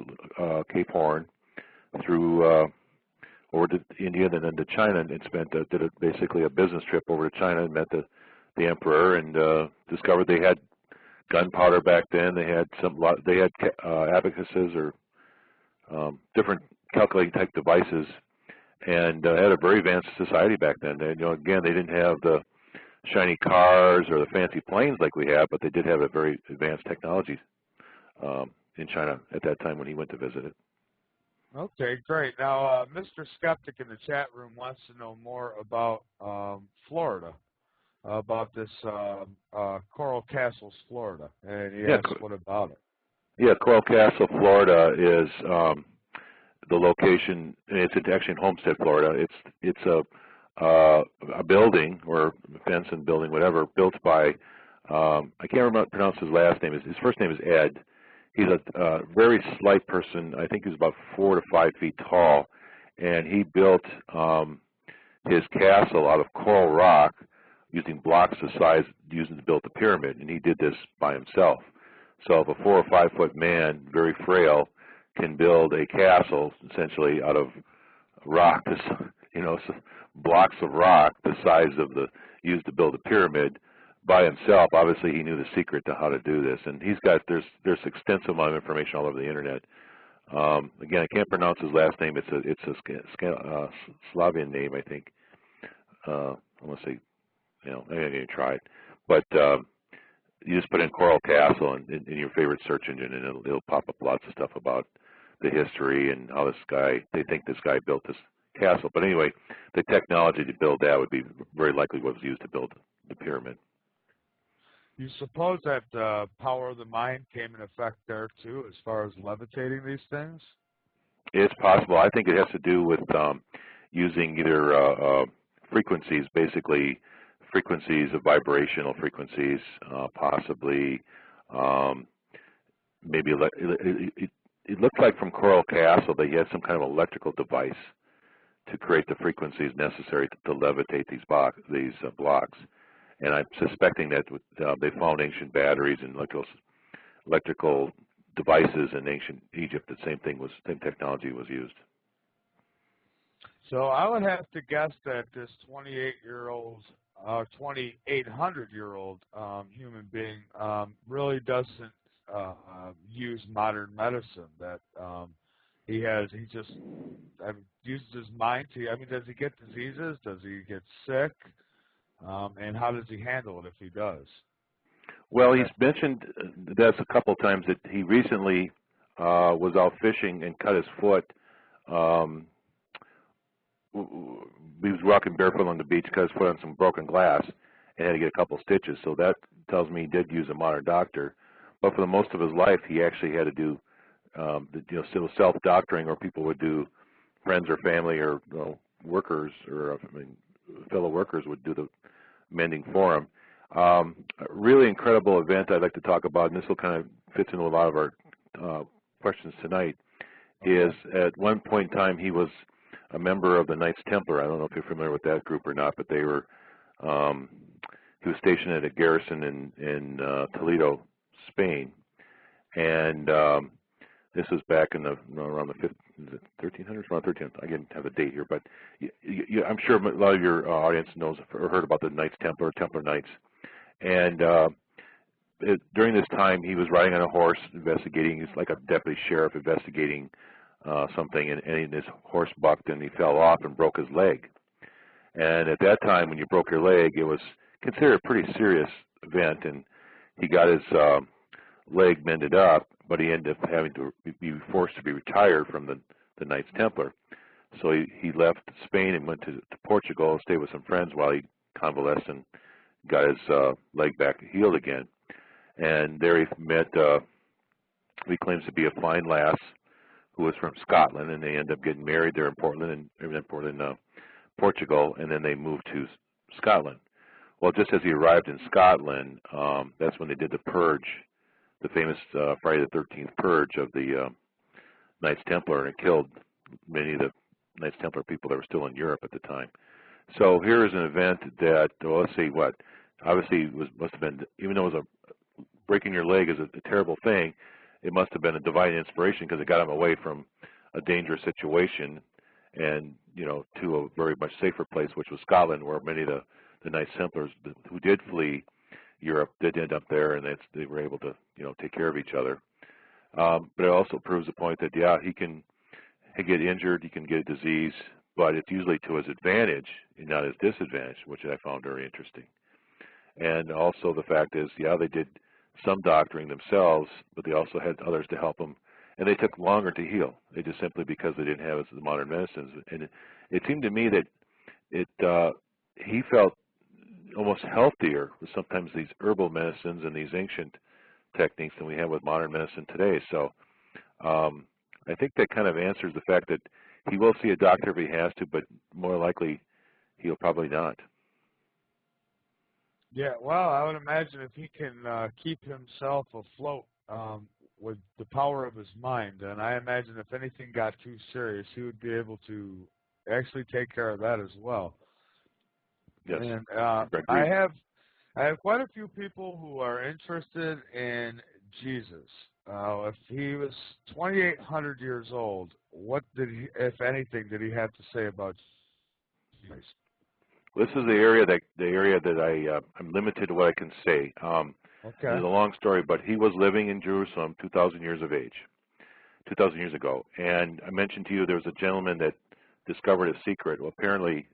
Speaker 2: Cape Horn through over to India and then to China, and did basically a business trip over to China and met the emperor, and discovered they had gunpowder back then. They had abacuses or different calculating type devices, and had a very advanced society back then. And, again, they didn't have the shiny cars or the fancy planes like we have, but they did have a very advanced technology in China at that time when he went to visit it.
Speaker 1: Okay, great. Now, Mr. Skeptic in the chat room wants to know more about Florida, about this Coral Castles, Florida, and he asks what about it.
Speaker 2: Yeah, Coral Castle, Florida is the location. It's actually in Homestead, Florida. It's a building or a fence and building, whatever, built by I can't remember pronounce his last name. His first name is Ed. He's a very slight person. I think he's about 4 to 5 feet tall, and he built his castle out of coral rock using blocks the size using to build the pyramid, and he did this by himself. So if a 4 or 5 foot man, very frail, can build a castle essentially out of rock, blocks of rock the size of used to build a pyramid by himself, obviously he knew the secret to how to do this. And there's extensive amount of information all over the internet. Again, I can't pronounce his last name. It's a Slavian name, I think. I want to say, I'm going to try it. But you just put in Coral Castle in your favorite search engine, and it'll pop up lots of stuff about the history and how they think this guy built this castle. But anyway, the technology to build that would be very likely what was used to build the pyramid.
Speaker 1: You suppose that power of the mind came in effect there too, as far as levitating these things?
Speaker 2: It's possible. I think it has to do with using either frequencies, basically frequencies of vibrational frequencies, possibly maybe it looked like from Coral Castle that he had some kind of electrical device to create the frequencies necessary to levitate these blocks. And I'm suspecting that they found ancient batteries and electrical devices in ancient Egypt. The same technology was used.
Speaker 1: So I would have to guess that this 28-year-old, 2,800-year-old human being really doesn't use modern medicine. That he just uses his mind to. Does he get diseases? Does he get sick? And how does he handle it if he does?
Speaker 2: Well, he's mentioned that a couple of times that he recently was out fishing and cut his foot. He was walking barefoot on the beach, cut his foot on some broken glass, and had to get a couple stitches. So that tells me he did use a modern doctor. But for the most of his life, he actually had to do self-doctoring, or people would do, friends or family or workers or fellow workers would do the mending for him. A really incredible event I'd like to talk about, and this will kind of fit into a lot of our questions tonight, is at one point in time he was a member of the Knights Templar. I don't know if you're familiar with that group or not, but they were he was stationed at a garrison in Toledo, Spain, and This was back in the around the 1300s, around 1300s. I didn't have a date here, but I'm sure a lot of your audience knows or heard about the Knights Templar, Templar Knights. And during this time, he was riding on a horse investigating. He's like a deputy sheriff investigating something, and his horse bucked and he fell off and broke his leg. And at that time, when you broke your leg, it was considered a pretty serious event, and he got his leg mended up, but he ended up having to be forced to be retired from the Knights Templar. So he left Spain and went to Portugal, stayed with some friends while he convalesced and got his leg back healed again. And there he met, he claims to be a fine lass who was from Scotland, and they ended up getting married there in Portland, Portugal, and then they moved to Scotland. Well, just as he arrived in Scotland, that's when they did the purge, the famous Friday the 13th purge of the Knights Templar, and it killed many of the Knights Templar people that were still in Europe at the time. So here is an event that, well, let's see what, obviously must have been, even though it was breaking your leg is a terrible thing, it must have been a divine inspiration because it got him away from a dangerous situation and, you know, to a very much safer place, which was Scotland, where many of the Knights Templars who did flee Europe did end up there, and they were able to, you know, take care of each other. But it also proves the point that, yeah, he can get injured, he can get a disease, but it's usually to his advantage and not his disadvantage, which I found very interesting. And also the fact is, yeah, they did some doctoring themselves, but they also had others to help them, and they took longer to heal. They just simply because they didn't have the modern medicines. And it seemed to me that he felt almost healthier with sometimes these herbal medicines and these ancient techniques than we have with modern medicine today. So I think that kind of answers the fact that he will see a doctor if he has to, but more likely he'll probably not.
Speaker 1: Yeah, well, I would imagine if he can keep himself afloat with the power of his mind, and I imagine if anything got too serious, he would be able to actually take care of that as well.
Speaker 2: Yes.
Speaker 1: And I have quite a few people who are interested in Jesus. If he was 2,800 years old, what did he, if anything, did he have to say about Jesus?
Speaker 2: This is the area that I'm limited to what I can say.
Speaker 1: Okay.
Speaker 2: It's a long story, but he was living in Jerusalem 2,000 years of age, 2,000 years ago. And I mentioned to you there was a gentleman that discovered a secret. Well, apparently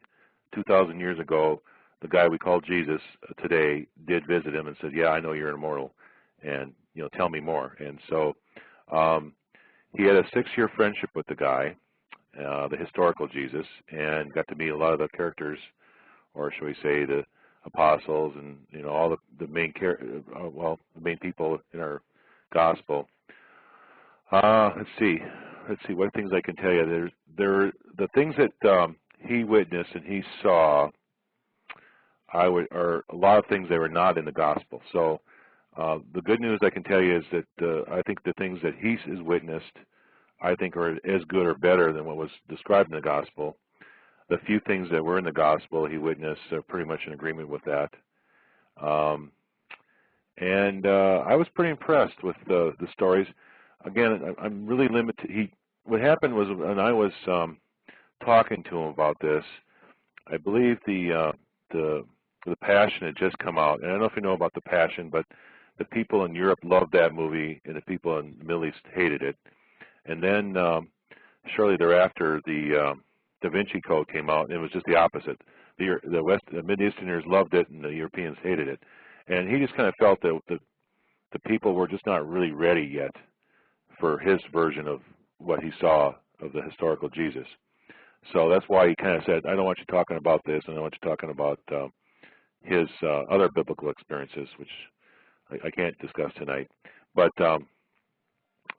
Speaker 2: 2,000 years ago, the guy we call Jesus today did visit him and said, yeah, I know you're immortal, and, you know, tell me more. And so he had a 6-year friendship with the guy, the historical Jesus, and got to meet a lot of the characters, or shall we say the apostles, and, you know, all the main the main people in our gospel. Let's see what things I can tell you. The things that he witnessed and he saw, are a lot of things that were not in the gospel. So the good news I can tell you is that I think the things that he has witnessed, I think, are as good or better than what was described in the gospel. The few things that were in the gospel he witnessed are pretty much in agreement with that. And I was pretty impressed with the stories. Again, I'm really limited. What happened was when I was talking to him about this, I believe the Passion had just come out. And I don't know if you know about the Passion, but the people in Europe loved that movie, and the people in the Middle East hated it. And then shortly thereafter, the Da Vinci Code came out, and it was just the opposite. The Mid-Easterners loved it, and the Europeans hated it. And he just kind of felt that the people were just not really ready yet for his version of what he saw of the historical Jesus. So that's why he kind of said, I don't want you talking about this, and I want you talking about his other biblical experiences, which I can't discuss tonight. But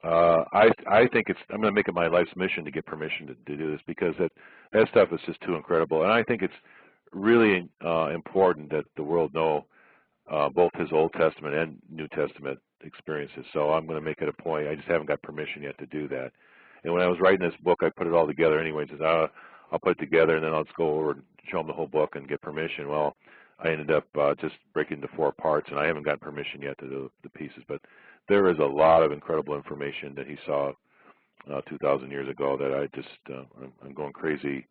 Speaker 2: I think I'm going to make it my life's mission to get permission to do this, because that stuff is just too incredible. And I think it's really important that the world know both his Old Testament and New Testament experiences. So I'm going to make it a point. I just haven't got permission yet to do that. And when I was writing this book, I put it all together anyway. Says, I'll put it together, and then I'll just go over and show him the whole book and get permission. Well, I ended up just breaking into 4 parts, and I haven't gotten permission yet to do the pieces. But there is a lot of incredible information that he saw 2,000 years ago that I just, I'm going crazy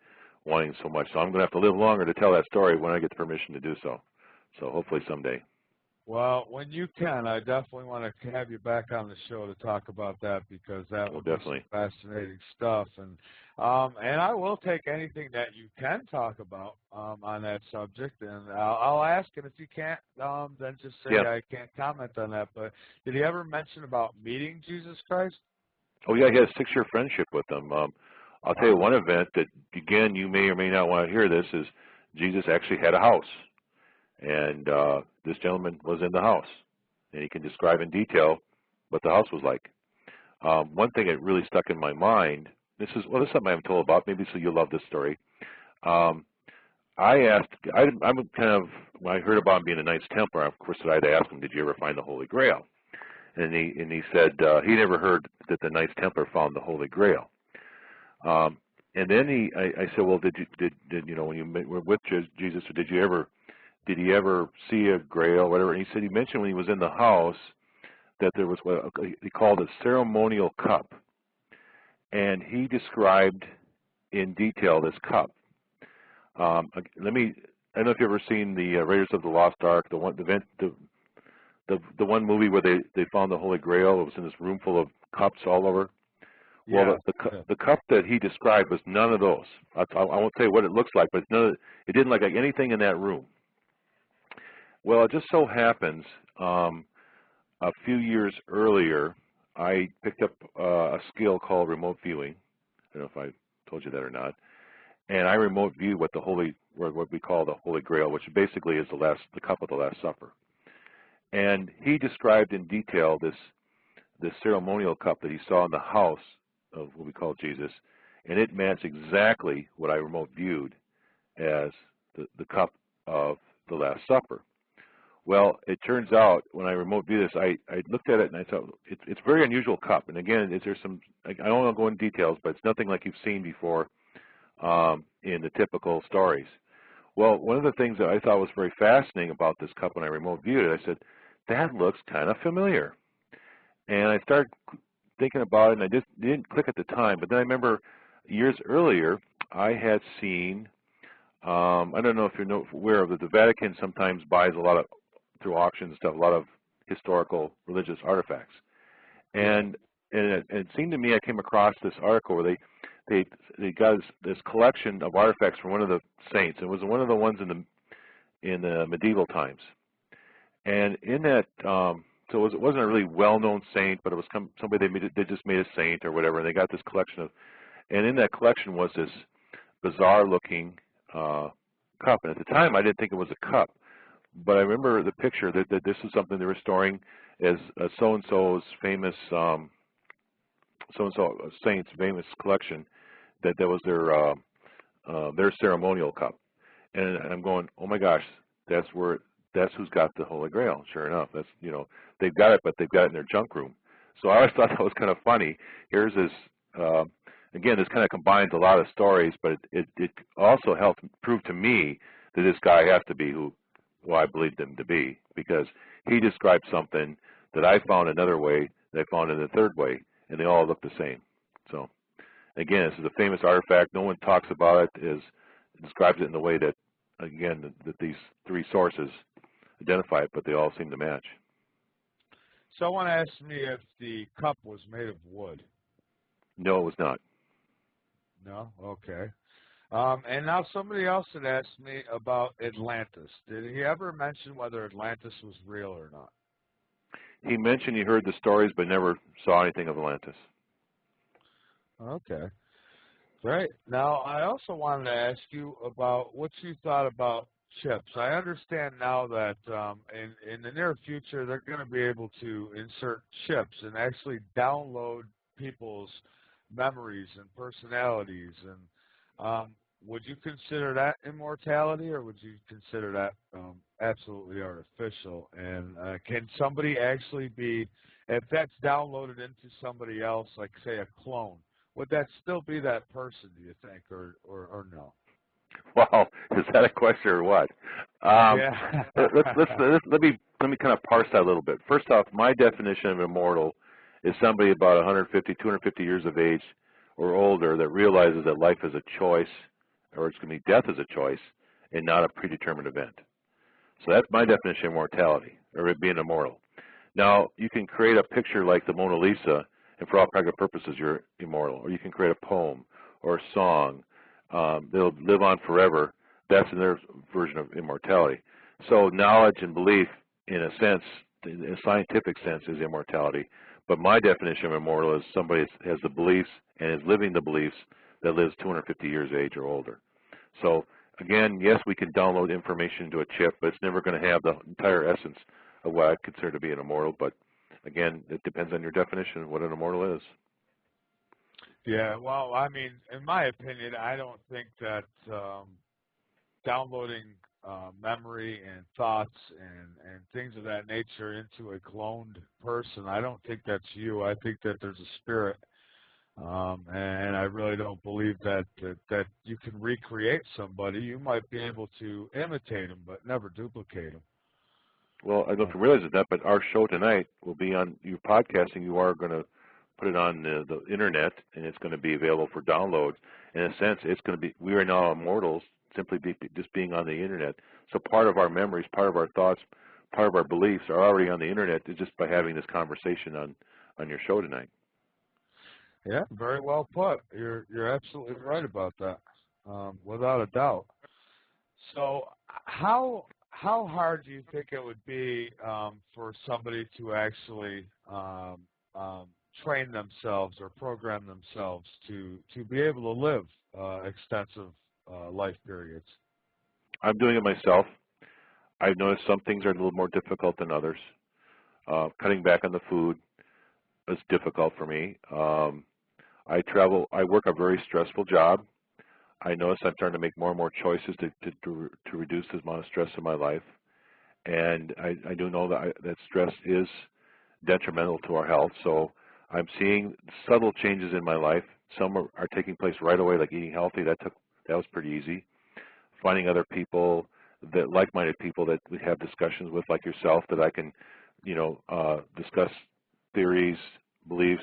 Speaker 2: wanting so much. So I'm going to have to live longer to tell that story when I get the permission to do so. So hopefully someday.
Speaker 1: Well, when you can, I definitely want to have you back on the show to talk about that, because that would be some fascinating stuff. And I will take anything that you can talk about on that subject, and I'll ask. And if you can't, then just say I can't comment on that. But did he ever mention about meeting Jesus Christ?
Speaker 2: Oh yeah, he had a 6-year friendship with them. I'll tell you one event that, again, you may or may not want to hear this, is Jesus actually had a house. And this gentleman was in the house, and he can describe in detail what the house was like. One thing that really stuck in my mind, this is something I haven't told about, maybe so you'll love this story. I'm kind of, when I heard about him being a Knights Templar, of course I'd ask him, did you ever find the Holy Grail? And he said he never heard that the Knights Templar found the Holy Grail. And then I said, well, did you know, when you were with Jesus, did he ever see a grail or whatever? And he said he mentioned when he was in the house that there was what he called a ceremonial cup. And he described in detail this cup. I don't know if you've ever seen the Raiders of the Lost Ark, the one movie where they found the Holy Grail. It was in this room full of cups all over. Well, the cup that he described was none of those. I won't tell you what it looks like, but it didn't look like anything in that room. Well, it just so happens a few years earlier, I picked up a skill called remote viewing. I don't know if I told you that or not. And I remote viewed what we call the Holy Grail, which basically is the cup of the Last Supper. And he described in detail this ceremonial cup that he saw in the house of what we call Jesus, and it matched exactly what I remote viewed as the cup of the Last Supper. Well, it turns out when I remote view this, I looked at it and I thought it's a very unusual cup. And again, I don't want to go into details, but it's nothing like you've seen before in the typical stories. Well, one of the things that I thought was very fascinating about this cup when I remote viewed it, I said, that looks kind of familiar. And I started thinking about it, and I just didn't click at the time. But then I remember years earlier, I had seen, I don't know if you're aware of it, the Vatican sometimes buys a lot of, through auctions and stuff, a lot of historical religious artifacts. And it seemed to me, I came across this article where they got this collection of artifacts from one of the saints. It was one of the ones in the medieval times. And in that, so it wasn't a really well-known saint, but it was somebody they just made a saint or whatever, and they got this collection of, and in that collection was this bizarre-looking cup. And at the time, I didn't think it was a cup, but I remember the picture that this is something they were storing as so-and-so's famous, so-and-so saint's famous collection, that was their ceremonial cup. And I'm going, oh my gosh, that's who's got the Holy Grail. Sure enough, that's, they've got it, but they've got it in their junk room. So I always thought that was kind of funny. Here's this, again, this kind of combines a lot of stories, but it also helped prove to me that this guy has to be who I believed him to be, because he described something that I found another way, that I found in a third way, and they all look the same. So again, this is a famous artifact. No one talks about it, describes it in the way that, again, that these three sources identify it, but they all seem to match.
Speaker 1: Someone asked me if the cup was made of wood.
Speaker 2: No, it was not.
Speaker 1: No? Okay. And now somebody else had asked me about Atlantis. Did he ever mention whether Atlantis was real or not?
Speaker 2: He mentioned he heard the stories, but never saw anything of Atlantis.
Speaker 1: Okay. Great. Now, I also wanted to ask you about what you thought about chips. I understand now that in the near future, they're going to be able to insert chips and actually download people's memories and personalities. And would you consider that immortality, or would you consider that absolutely artificial? And can somebody actually be, if that's downloaded into somebody else, like say a clone, would that still be that person, do you think, or no?
Speaker 2: Wow, is that a question or what? Let me kind of parse that a little bit. First off, my definition of immortal is somebody about 150, 250 years of age or older that realizes that life is a choice, or it's going to be death is a choice, and not a predetermined event. So that's my definition of mortality, or being immortal. Now, you can create a picture like the Mona Lisa, and for all practical purposes, you're immortal. Or you can create a poem or a song. They'll live on forever. That's in their version of immortality. So knowledge and belief, in a sense, in a scientific sense, is immortality. But my definition of immortal is somebody that has the beliefs and is living the beliefs that lives 250 years of age or older. So again, yes, we can download information into a chip, but it's never going to have the entire essence of what I consider to be an immortal. But again, it depends on your definition of what an immortal is.
Speaker 1: Yeah, well, I mean, in my opinion, I don't think that downloading memory and thoughts and things of that nature into a cloned person, I don't think that's you. I think that there's a spirit, and I really don't believe that you can recreate somebody. You might be able to imitate them, but never duplicate them.
Speaker 2: Well, I don't know if you realize that, but our show tonight will be on your podcasting. You are going to put it on the internet, and it's going to be available for download. In a sense, it's going to be, we are now immortals simply just being on the internet. So part of our memories, part of our thoughts, part of our beliefs are already on the internet just by having this conversation on your show tonight.
Speaker 1: Yeah, very well put. You're absolutely right about that, without a doubt. So how hard do you think it would be for somebody to actually train themselves or program themselves to be able to live extensive life periods?
Speaker 2: I'm doing it myself. I've noticed some things are a little more difficult than others. Cutting back on the food is difficult for me. I work a very stressful job. I notice I'm starting to make more and more choices to reduce the amount of stress in my life. And I do know that stress is detrimental to our health. So I'm seeing subtle changes in my life. Some are taking place right away, like eating healthy. That was pretty easy. Finding other people, like-minded people that we have discussions with, like yourself, that I can, discuss theories, beliefs,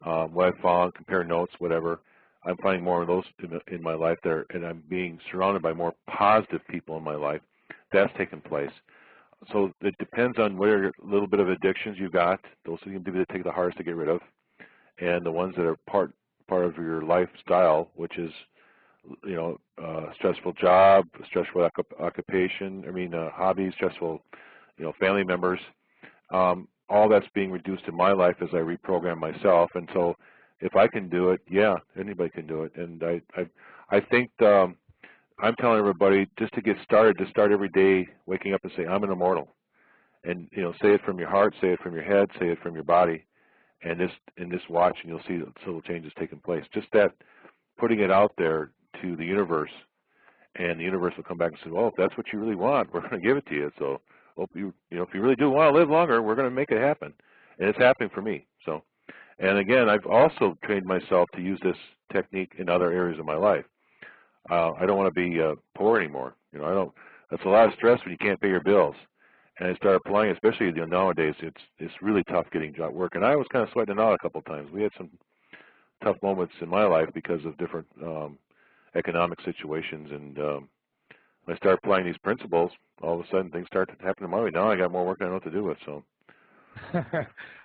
Speaker 2: what I found, compare notes, whatever. I'm finding more of those in my life there, and I'm being surrounded by more positive people in my life. That's taken place. So it depends on where little bit of addictions you got. Those are going to be take the hardest to get rid of, and the ones that are part of your lifestyle, which is, stressful job, stressful occupation. Hobbies, stressful, family members. All that's being reduced in my life as I reprogram myself. And so, if I can do it, yeah, anybody can do it. And I think I'm telling everybody just to get started, to start every day waking up and say, I'm an immortal. And, say it from your heart, say it from your head, say it from your body, and just watch, and you'll see little changes taking place. Just that, putting it out there to the universe, and the universe will come back and say, well, if that's what you really want, we're going to give it to you. So, if you really do want to live longer, we're going to make it happen. And it's happening for me. So, and again, I've also trained myself to use this technique in other areas of my life. I don't want to be poor anymore. That's a lot of stress when you can't pay your bills. And I started applying, especially nowadays, it's really tough getting job work. And I was kind of sweating it out a couple of times. We had some tough moments in my life because of different economic situations. And when I started applying these principles, all of a sudden things started happening my way. Now I got more work I don't know what to do with. So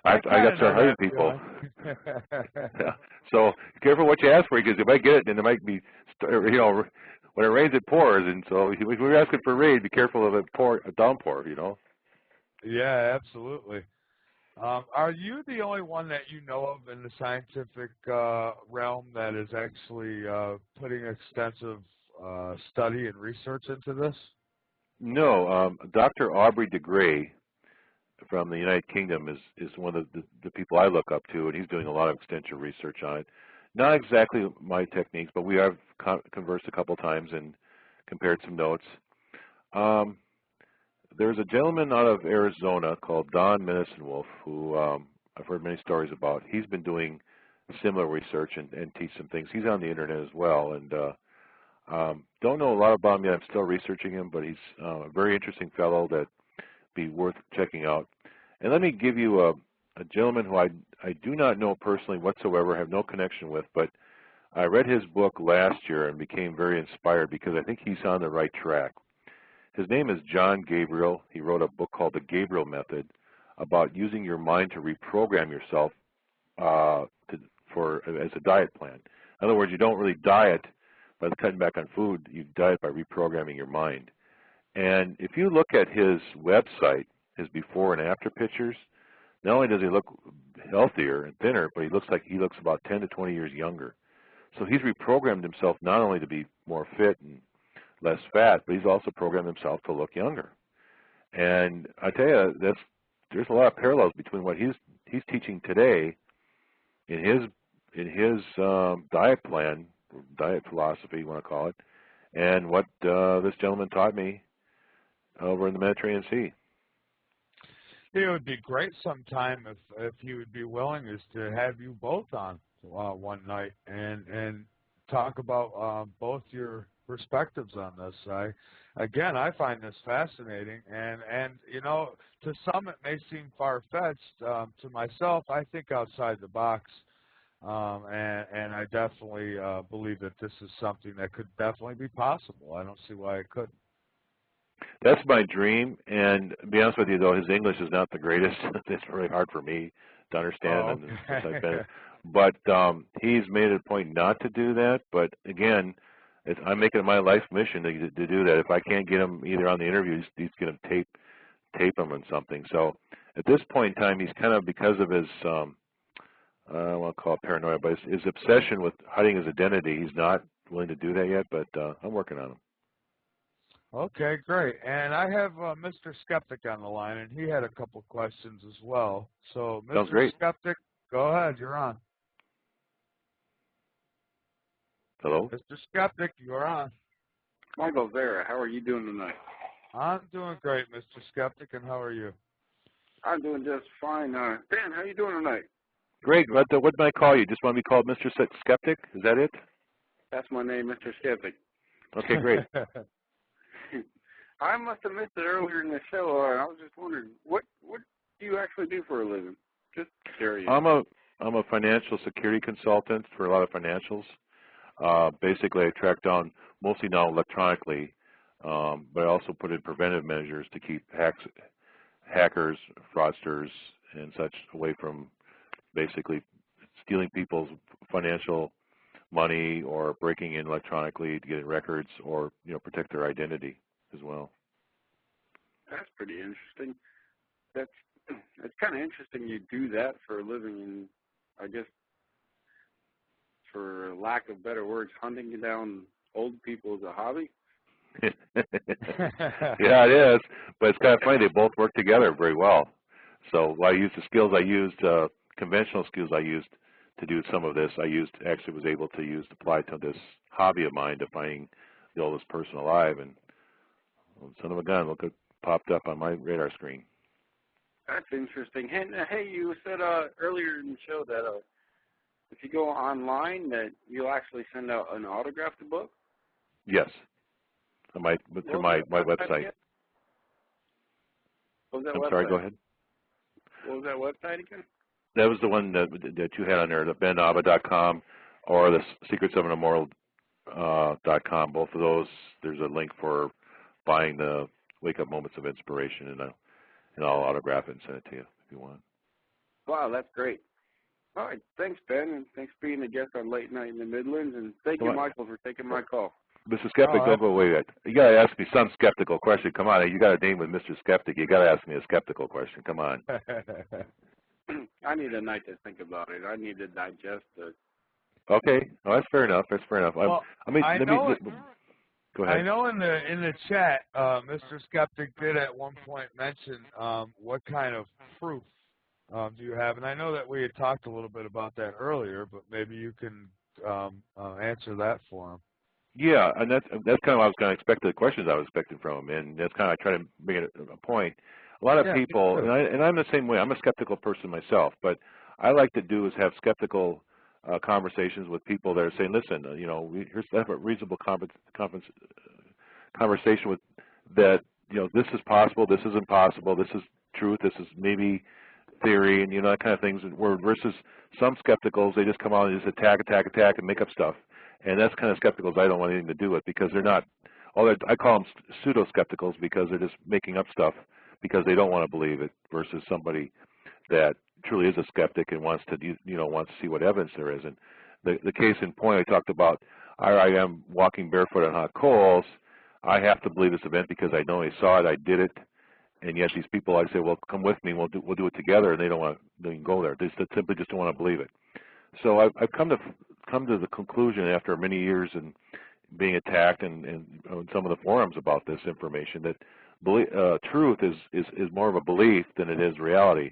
Speaker 2: I got to start hiring people. Yeah. So careful what you ask for, because you might get it, and it might be, when it rains it pours. And so if we're asking for rain, be careful of a downpour.
Speaker 1: Yeah, absolutely. Are you the only one that you know of in the scientific realm that is actually putting extensive study and research into this?
Speaker 2: No, Dr. Aubrey de Grey from the United Kingdom is one of the people I look up to, and he's doing a lot of extensive research on it. Not exactly my techniques, but we have conversed a couple times and compared some notes. There's a gentleman out of Arizona called Don Medicine-Wolf who I've heard many stories about. He's been doing similar research and teach some things. He's on the internet as well, and don't know a lot about him yet. I'm still researching him, but he's a very interesting fellow that be worth checking out. And let me give you a gentleman who I do not know personally whatsoever, have no connection with, but I read his book last year and became very inspired because I think he's on the right track. His name is John Gabriel. He wrote a book called The Gabriel Method about using your mind to reprogram yourself as a diet plan. In other words, you don't really diet by cutting back on food. You diet by reprogramming your mind. And if you look at his website, his before and after pictures, not only does he look healthier and thinner, but he looks about 10 to 20 years younger. So he's reprogrammed himself not only to be more fit and less fat, but he's also programmed himself to look younger. And I tell you, there's a lot of parallels between what he's teaching today in his diet plan, diet philosophy, you want to call it, and what this gentleman taught me over in the Mediterranean Sea.
Speaker 1: It would be great sometime if you would be willing is to have you both on one night and talk about both your perspectives on this. I find this fascinating, and you know, to some it may seem far-fetched. To myself, I think outside the box, and I definitely believe that this is something that could definitely be possible. I don't see why it couldn't.
Speaker 2: That's my dream, and to be honest with you, though, his English is not the greatest. It's really hard for me to understand. But he's made it a point not to do that. But again, I'm making it my life mission to do that. If I can't get him either on the interviews, he's going to tape him on something. So at this point in time, he's kind of, because of his, I don't want to call it paranoia, but his obsession with hiding his identity, he's not willing to do that yet, but I'm working on him.
Speaker 1: Okay, great. And I have Mr. Skeptic on the line, and he had a couple questions as well. So, Mr. Skeptic, go ahead. You're on.
Speaker 2: Hello?
Speaker 1: Mr. Skeptic, you're on.
Speaker 4: Michael Vera, how are you doing tonight?
Speaker 1: I'm doing great, Mr. Skeptic, and how are you?
Speaker 4: I'm doing just fine. Dan, how you doing tonight?
Speaker 2: Great. What did I call you? Just want to be called Mr. Skeptic? Is that it?
Speaker 4: That's my name, Mr. Skeptic.
Speaker 2: Okay, great.
Speaker 4: I must have missed it earlier in the show. I was just wondering, what do you actually do for a living? Just curious.
Speaker 2: I'm a financial security consultant for a lot of financials. Basically, I track down, mostly now electronically, but I also put in preventive measures to keep hackers, fraudsters, and such away from basically stealing people's financial money or breaking in electronically to get records, or protect their identity as well.
Speaker 4: That's pretty interesting. It's kind of interesting you do that for a living, and I guess, for lack of better words, hunting down old people is a hobby.
Speaker 2: Yeah, it is, but it's kind of funny. They both work together very well. So I used the skills I used, conventional skills I used to do some of this. Actually was able to apply to this hobby of mine, to finding the oldest person alive, and son of a gun, look, it popped up on my radar screen.
Speaker 4: That's interesting. And hey, you said earlier in the show that if you go online, that you'll actually send out an autographed book?
Speaker 2: Yes, through my website.
Speaker 4: What was that
Speaker 2: I'm
Speaker 4: website?
Speaker 2: sorry, go ahead.
Speaker 4: What was that website again?
Speaker 2: That was the one that you had on there, the benaba.com or the secretsofanimmortal.com. Both of those, there's a link for buying the Wake Up Moments of Inspiration, and I'll autograph it and send it to you if you want.
Speaker 4: Wow, that's great. All right, thanks, Ben, and thanks for being a guest on Late Night in the Midlands, and thank you, Michael, for taking my call.
Speaker 2: Mr. Skeptic, don't go away yet. You got to ask me some skeptical question. Come on, you got a name with Mr. Skeptic. You got to ask me a skeptical question. Come on.
Speaker 4: I need a night to think about it. I need to digest it.
Speaker 2: Okay, well, that's fair enough. That's fair enough.
Speaker 1: Well,
Speaker 2: go ahead.
Speaker 1: I know in the chat, Mr. Skeptic did at one point mention what kind of proof do you have, and I know that we had talked a little bit about that earlier, but maybe you can answer that for him.
Speaker 2: Yeah, and that's kind of what I was kind of expecting, the questions I was expecting from him, and that's kind of, I try to bring it a point. A lot of people, and I'm the same way. I'm a skeptical person myself, but I like to do is have skeptical conversations with people that are saying, listen, here's have a reasonable conversation with that. This is possible. This is impossible. This is truth. This is maybe theory and, you know, that kind of things, where versus some skepticals, they just come out and just attack and make up stuff. And that's kind of skepticals I don't want anything to do with, because they're not, I call them pseudo-skepticals, because they're just making up stuff because they don't want to believe it, versus somebody that truly is a skeptic and wants to, you know, wants to see what evidence there is. And the case in point I talked about, I am walking barefoot on hot coals. I have to believe this event because I know I saw it, I did it, and yet these people, I say, well, come with me, we'll do it together, and they don't want to go there. They simply just don't want to believe it. So I've come to the conclusion after many years and being attacked and on some of the forums about this information that truth is more of a belief than it is reality.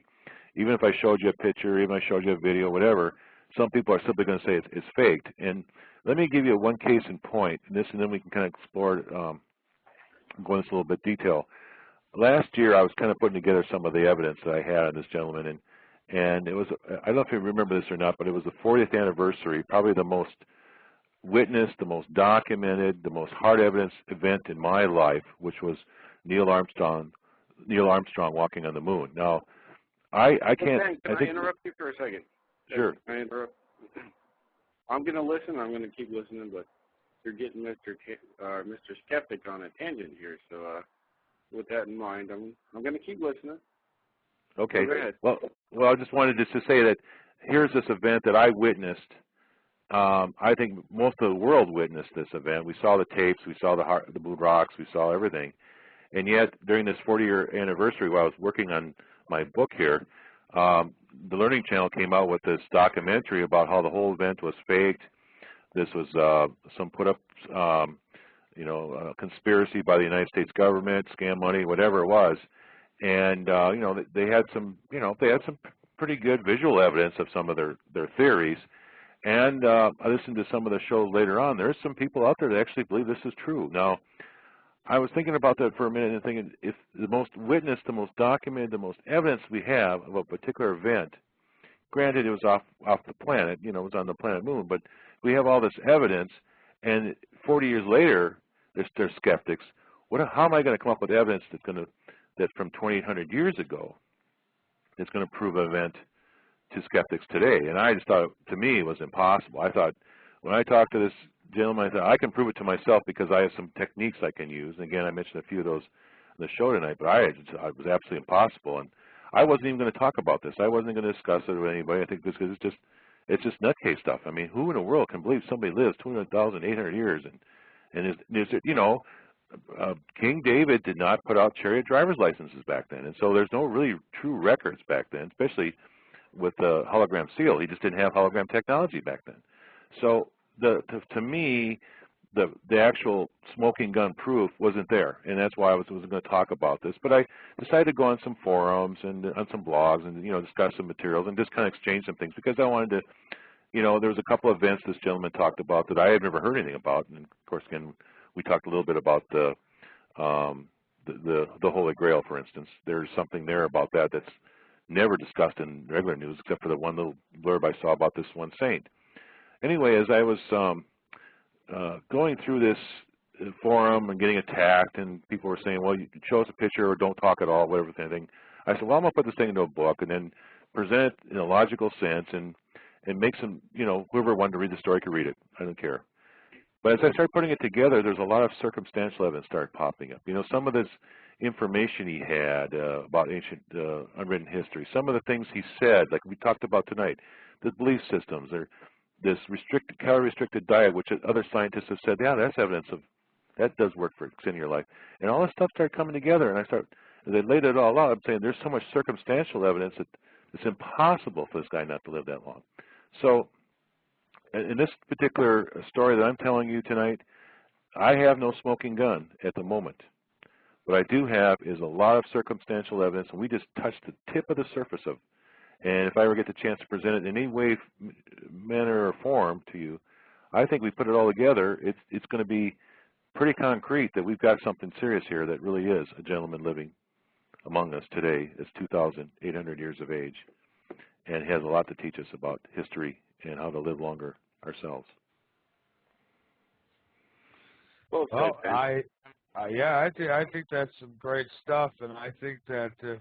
Speaker 2: Even if I showed you a picture, even if I showed you a video, whatever, some people are simply going to say it's faked. And let me give you one case in point, and then we can kind of explore it, go into this a little bit detail. Last year, I was kind of putting together some of the evidence that I had on this gentleman, and it was, I don't know if you remember this or not, but it was the 40th anniversary, probably the most witnessed, the most documented, the most hard evidence event in my life, which was Neil Armstrong walking on the moon. Now, I can't.
Speaker 4: Can I interrupt you for a second?
Speaker 2: Sure.
Speaker 4: Can I interrupt? I'm going to listen. I'm going to keep listening, but you're getting Mr. Skeptic on a tangent here. So with that in mind, I'm going to keep listening.
Speaker 2: Okay.
Speaker 4: Go ahead.
Speaker 2: Well, I just wanted just to say that here's this event that I witnessed. I think most of the world witnessed this event. We saw the tapes, we saw the blue rocks, we saw everything. And yet, during this 40-year anniversary, while I was working on my book here, the Learning Channel came out with this documentary about how the whole event was faked. This was some put-up, conspiracy by the United States government, scam money, whatever it was. And they had some, pretty good visual evidence of some of their theories. And I listened to some of the shows later on. There's some people out there that actually believe this is true. Now, I was thinking about that for a minute and thinking, if the most witnessed, the most documented, the most evidence we have of a particular event, granted it was off the planet, it was on the planet Moon, but we have all this evidence, and 40 years later, there's skeptics. How am I going to come up with evidence that's from 2,800 years ago that's going to prove an event to skeptics today? And I just thought, to me, it was impossible. I thought, when I talked to this gentleman, I thought, I can prove it to myself because I have some techniques I can use. And again, I mentioned a few of those in the show tonight, but it was absolutely impossible. And I wasn't even going to talk about this. I wasn't going to discuss it with anybody. I think this is it's just nutcase stuff. I mean, who in the world can believe somebody lives 200,800 years? And King David did not put out chariot driver's licenses back then, and so there's no really true records back then, especially with the hologram seal. He just didn't have hologram technology back then. So to me, the actual smoking gun proof wasn't there, and that's why I wasn't going to talk about this. But I decided to go on some forums and on some blogs and discuss some materials and just kind of exchange some things, because I wanted to, there was a couple of events this gentleman talked about that I had never heard anything about, and of course, again, we talked a little bit about the Holy Grail, for instance. There's something there about that's never discussed in regular news, except for the one little blurb I saw about this one saint. Anyway, as I was going through this forum and getting attacked, and people were saying, well, you show us a picture or don't talk at all, whatever thing. I said, well, I'm going to put this thing into a book and then present it in a logical sense and make some, whoever wanted to read the story could read it. I don't care. But as I started putting it together, there's a lot of circumstantial evidence started popping up. Some of this information he had about ancient unwritten history, some of the things he said, like we talked about tonight, the belief systems, or this calorie-restricted diet, which other scientists have said, yeah, that's evidence of, that does work for extending your life. And all this stuff started coming together, and as they laid it all out, I'm saying there's so much circumstantial evidence that it's impossible for this guy not to live that long. So in this particular story that I'm telling you tonight, I have no smoking gun at the moment. What I do have is a lot of circumstantial evidence, and we just touched the tip of the surface of it. And if I ever get the chance to present it in any way, manner, or form to you, I think we put it all together. It's going to be pretty concrete that we've got something serious here that really is a gentleman living among us today that's 2,800 years of age and has a lot to teach us about history and how to live longer ourselves.
Speaker 1: Well, I think that's some great stuff, and I think that if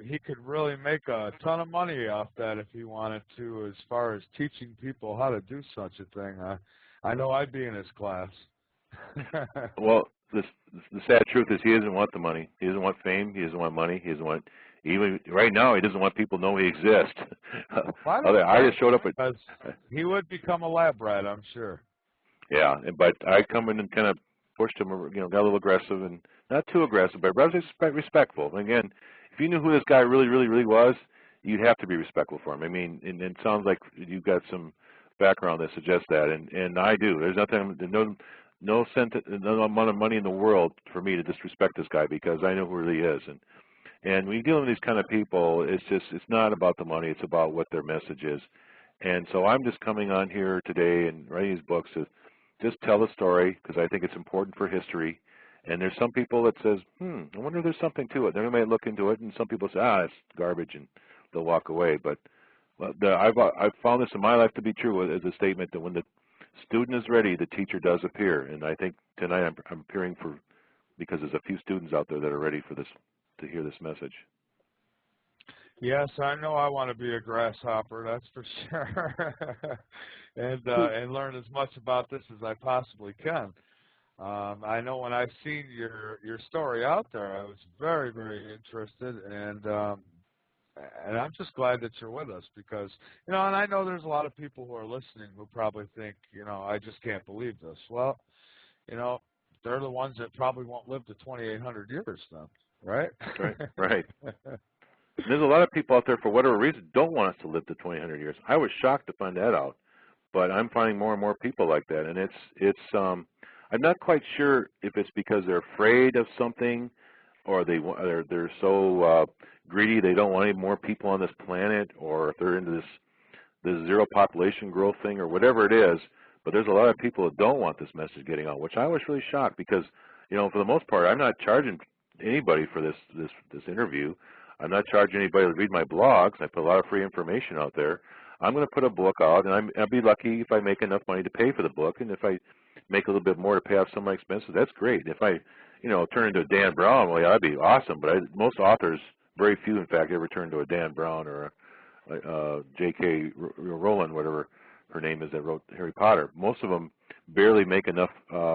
Speaker 1: he could really make a ton of money off that if he wanted to, as far as teaching people how to do such a thing. I know I'd be in his class.
Speaker 2: Well, the sad truth is he doesn't want the money. He doesn't want fame. He doesn't want money. He doesn't want, even right now, he doesn't want people to know he exists. I just showed up at,
Speaker 1: because he would become a lab rat, I'm sure.
Speaker 2: Yeah, but I come in and kind of pushed him, got a little aggressive, and not too aggressive, but I was respectful. And again, if you knew who this guy really was, you'd have to be respectful for him. I mean, and it sounds like you've got some background that suggests that, and I do. There's nothing, no amount of money in the world for me to disrespect this guy because I know who he is. And when you deal with these kind of people, it's not about the money, it's about what their message is. And so I'm just coming on here today and writing these books to just tell the story because I think it's important for history. And there's some people that says, I wonder if there's something to it. They might look into it, and some people say, it's garbage, and they'll walk away. But I've found this in my life to be true as a statement that when the student is ready, the teacher does appear. And I think tonight I'm appearing because there's a few students out there that are ready for this, to hear this message.
Speaker 1: Yes, I know I want to be a grasshopper, that's for sure, and learn as much about this as I possibly can. I know when I've seen your story out there, I was very interested, and I'm just glad that you're with us because, and I know there's a lot of people who are listening who probably think, I just can't believe this. Well, they're the ones that probably won't live to 2,800 years then, right?
Speaker 2: Right. There's a lot of people out there, for whatever reason, don't want us to live to 2,800 years. I was shocked to find that out, but I'm finding more and more people like that, and I'm not quite sure if it's because they're afraid of something, or they're so greedy they don't want any more people on this planet, or if they're into this zero population growth thing, or whatever it is. But there's a lot of people that don't want this message getting out, which I was really shocked because, for the most part, I'm not charging anybody for this interview. I'm not charging anybody to read my blogs. I put a lot of free information out there. I'm going to put a book out, and I'll be lucky if I make enough money to pay for the book. And if I make a little bit more to pay off some of my expenses, that's great. If I, turn into a Dan Brown, well, yeah, that'd be awesome. But most authors, very few, in fact, ever turn into a Dan Brown or a J.K. Rowling, whatever her name is, that wrote Harry Potter. Most of them barely make enough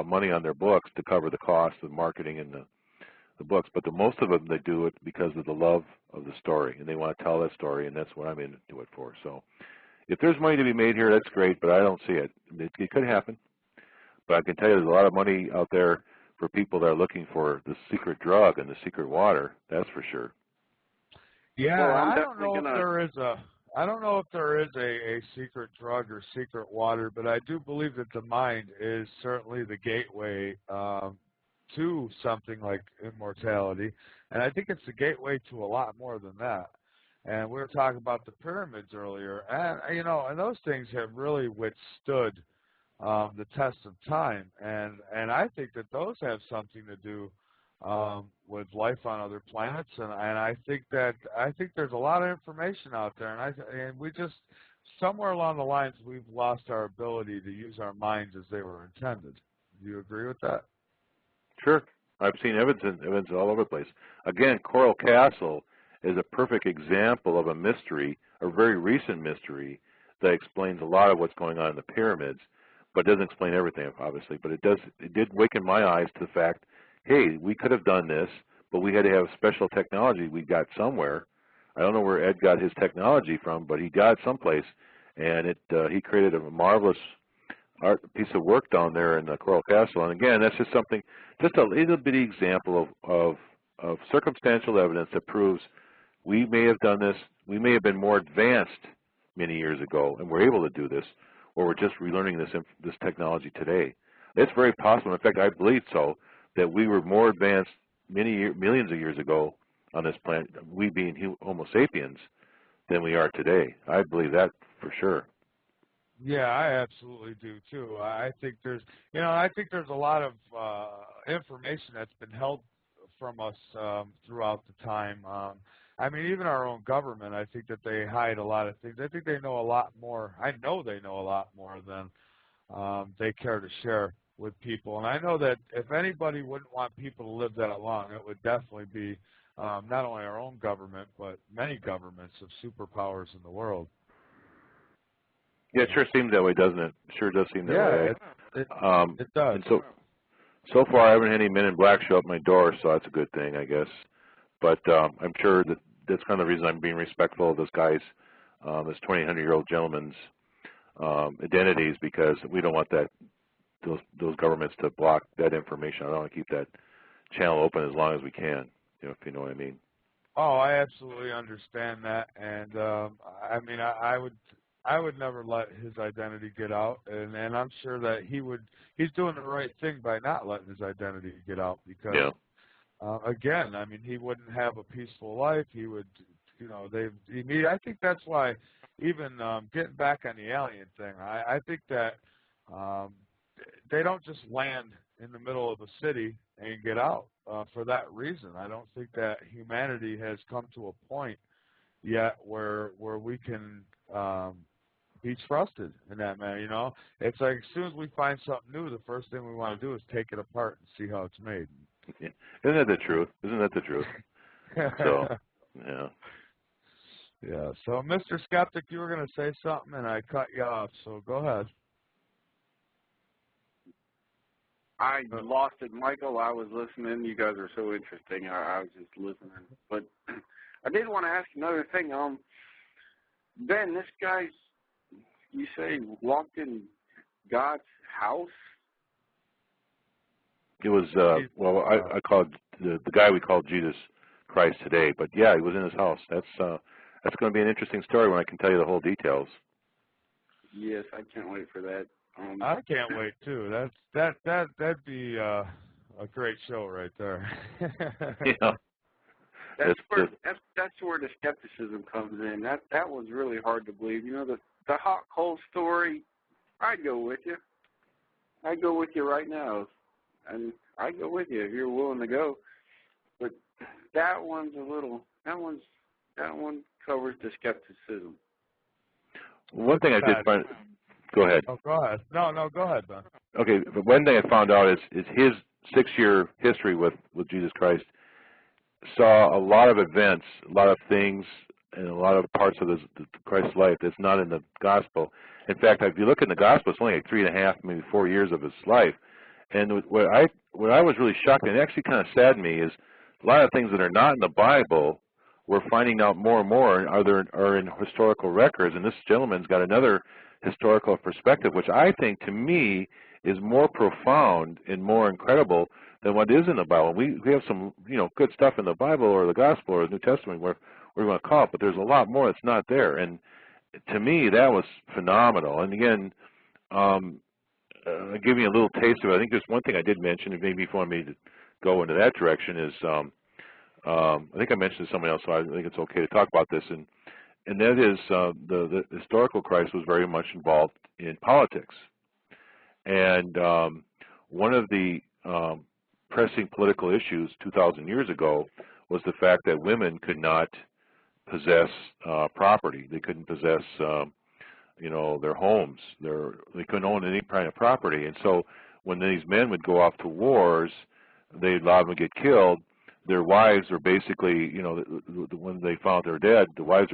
Speaker 2: money on their books to cover the cost of marketing and the books, but most of them, they do it because of the love of the story, and they want to tell that story, and that's what I'm into it for. So if there's money to be made here, that's great, but I don't see it. It could happen, but I can tell you there's a lot of money out there for people that are looking for the secret drug and the secret water, that's for sure.
Speaker 1: Yeah, well, I don't know if there is a secret drug or secret water, but I do believe that the mind is certainly the gateway to something like immortality, and I think it's the gateway to a lot more than that. And we were talking about the pyramids earlier, and and those things have really withstood the test of time, and I think that those have something to do with life on other planets, and I think there's a lot of information out there, and we just, somewhere along the lines, we've lost our ability to use our minds as they were intended. Do you agree with that?
Speaker 2: Sure. I've seen evidence all over the place. Again, Coral Castle is a perfect example of a mystery, a very recent mystery, that explains a lot of what's going on in the pyramids, but doesn't explain everything, obviously. But it did waken my eyes to the fact, hey, we could have done this, but we had to have special technology we got somewhere. I don't know where Ed got his technology from, but he got it someplace, and he created a marvelous piece of work down there in the Coral Castle. And again, that's just something, just a little bitty example of circumstantial evidence that proves we may have done this, we may have been more advanced many years ago, and we're able to do this, or we're just relearning this technology today. It's very possible. In fact, I believe so, that we were more advanced millions of years ago on this planet, we being Homo sapiens, than we are today. I believe that for sure.
Speaker 1: Yeah, I absolutely do too. I think there's a lot of information that's been held from us throughout the time. I mean, even our own government, I think that they hide a lot of things. I think they know a lot more. I know they know a lot more than they care to share. with people. And I know that if anybody wouldn't want people to live that long, it would definitely be not only our own government, but many governments of superpowers in the world.
Speaker 2: Yeah, it sure seems that way, doesn't it? It sure does seem that way.
Speaker 1: It does.
Speaker 2: And so far, I haven't had any men in black show up my door, so that's a good thing, I guess. But I'm sure that that's kind of the reason I'm being respectful of this guy's, this 2,800-year-old gentleman's identities, because we don't want those governments to block that information. I want to keep that channel open as long as we can, if you know what I mean.
Speaker 1: Oh, I absolutely understand that, and I mean, I would never let his identity get out, and I'm sure that he's doing the right thing by not letting his identity get out, because again, I mean, he wouldn't have a peaceful life. He would, I think that's why, even getting back on the alien thing, I think that they don't just land in the middle of a city and get out for that reason. I don't think that humanity has come to a point yet where we can be trusted in that manner. It's like as soon as we find something new, the first thing we want to do is take it apart and see how it's made.
Speaker 2: Yeah. Isn't that the truth? So, yeah.
Speaker 1: Yeah. So, Mr. Skeptic, you were going to say something, and I cut you off. So, go ahead.
Speaker 4: I lost it, Michael. I was listening. You guys are so interesting. I was just listening. But I did want to ask another thing. Ben, this guy's, you say, walked in God's house?
Speaker 2: It was, I called the guy we called Jesus Christ today, but yeah, he was in his house. That's going to be an interesting story when I can tell you the whole details.
Speaker 4: Yes, I can't wait for that.
Speaker 1: I can't wait too. That'd be a great show right there.
Speaker 2: Yeah.
Speaker 4: That's where the skepticism comes in. That was really hard to believe. The hot cold story. I'd go with you. I'd go with you right now, and I'd go with you if you're willing to go. But that one covers the skepticism.
Speaker 2: One thing I did find. Go ahead.
Speaker 1: Oh, go ahead. No, go ahead, Ben.
Speaker 2: Okay, but one thing I found out is his 6-year history with Jesus Christ saw a lot of events, a lot of things, and a lot of parts of Christ's life that's not in the gospel. In fact, if you look in the gospel, it's only like 3.5, maybe 4 years of his life. And what I was really shocked, and it actually kind of saddened me, is a lot of things that are not in the Bible, we're finding out more and more are in historical records. And this gentleman's got another historical perspective, which I think, to me, is more profound and more incredible than what is in the Bible. We have some, good stuff in the Bible or the Gospel or the New Testament, where we want to call it, but there's a lot more that's not there. And to me, that was phenomenal. And again, I'll give you a little taste of it. I think there's one thing I did mention, and maybe if you want me to go into that direction, is I think I mentioned to someone else, so I think it's okay to talk about this. And that is the historical Christ was very much involved in politics. And one of the pressing political issues 2,000 years ago was the fact that women could not possess property. They couldn't possess, their homes. They couldn't own any kind of property. And so when these men would go off to wars, they'd allow them to get killed. Their wives were basically, when they found they're dead, the wives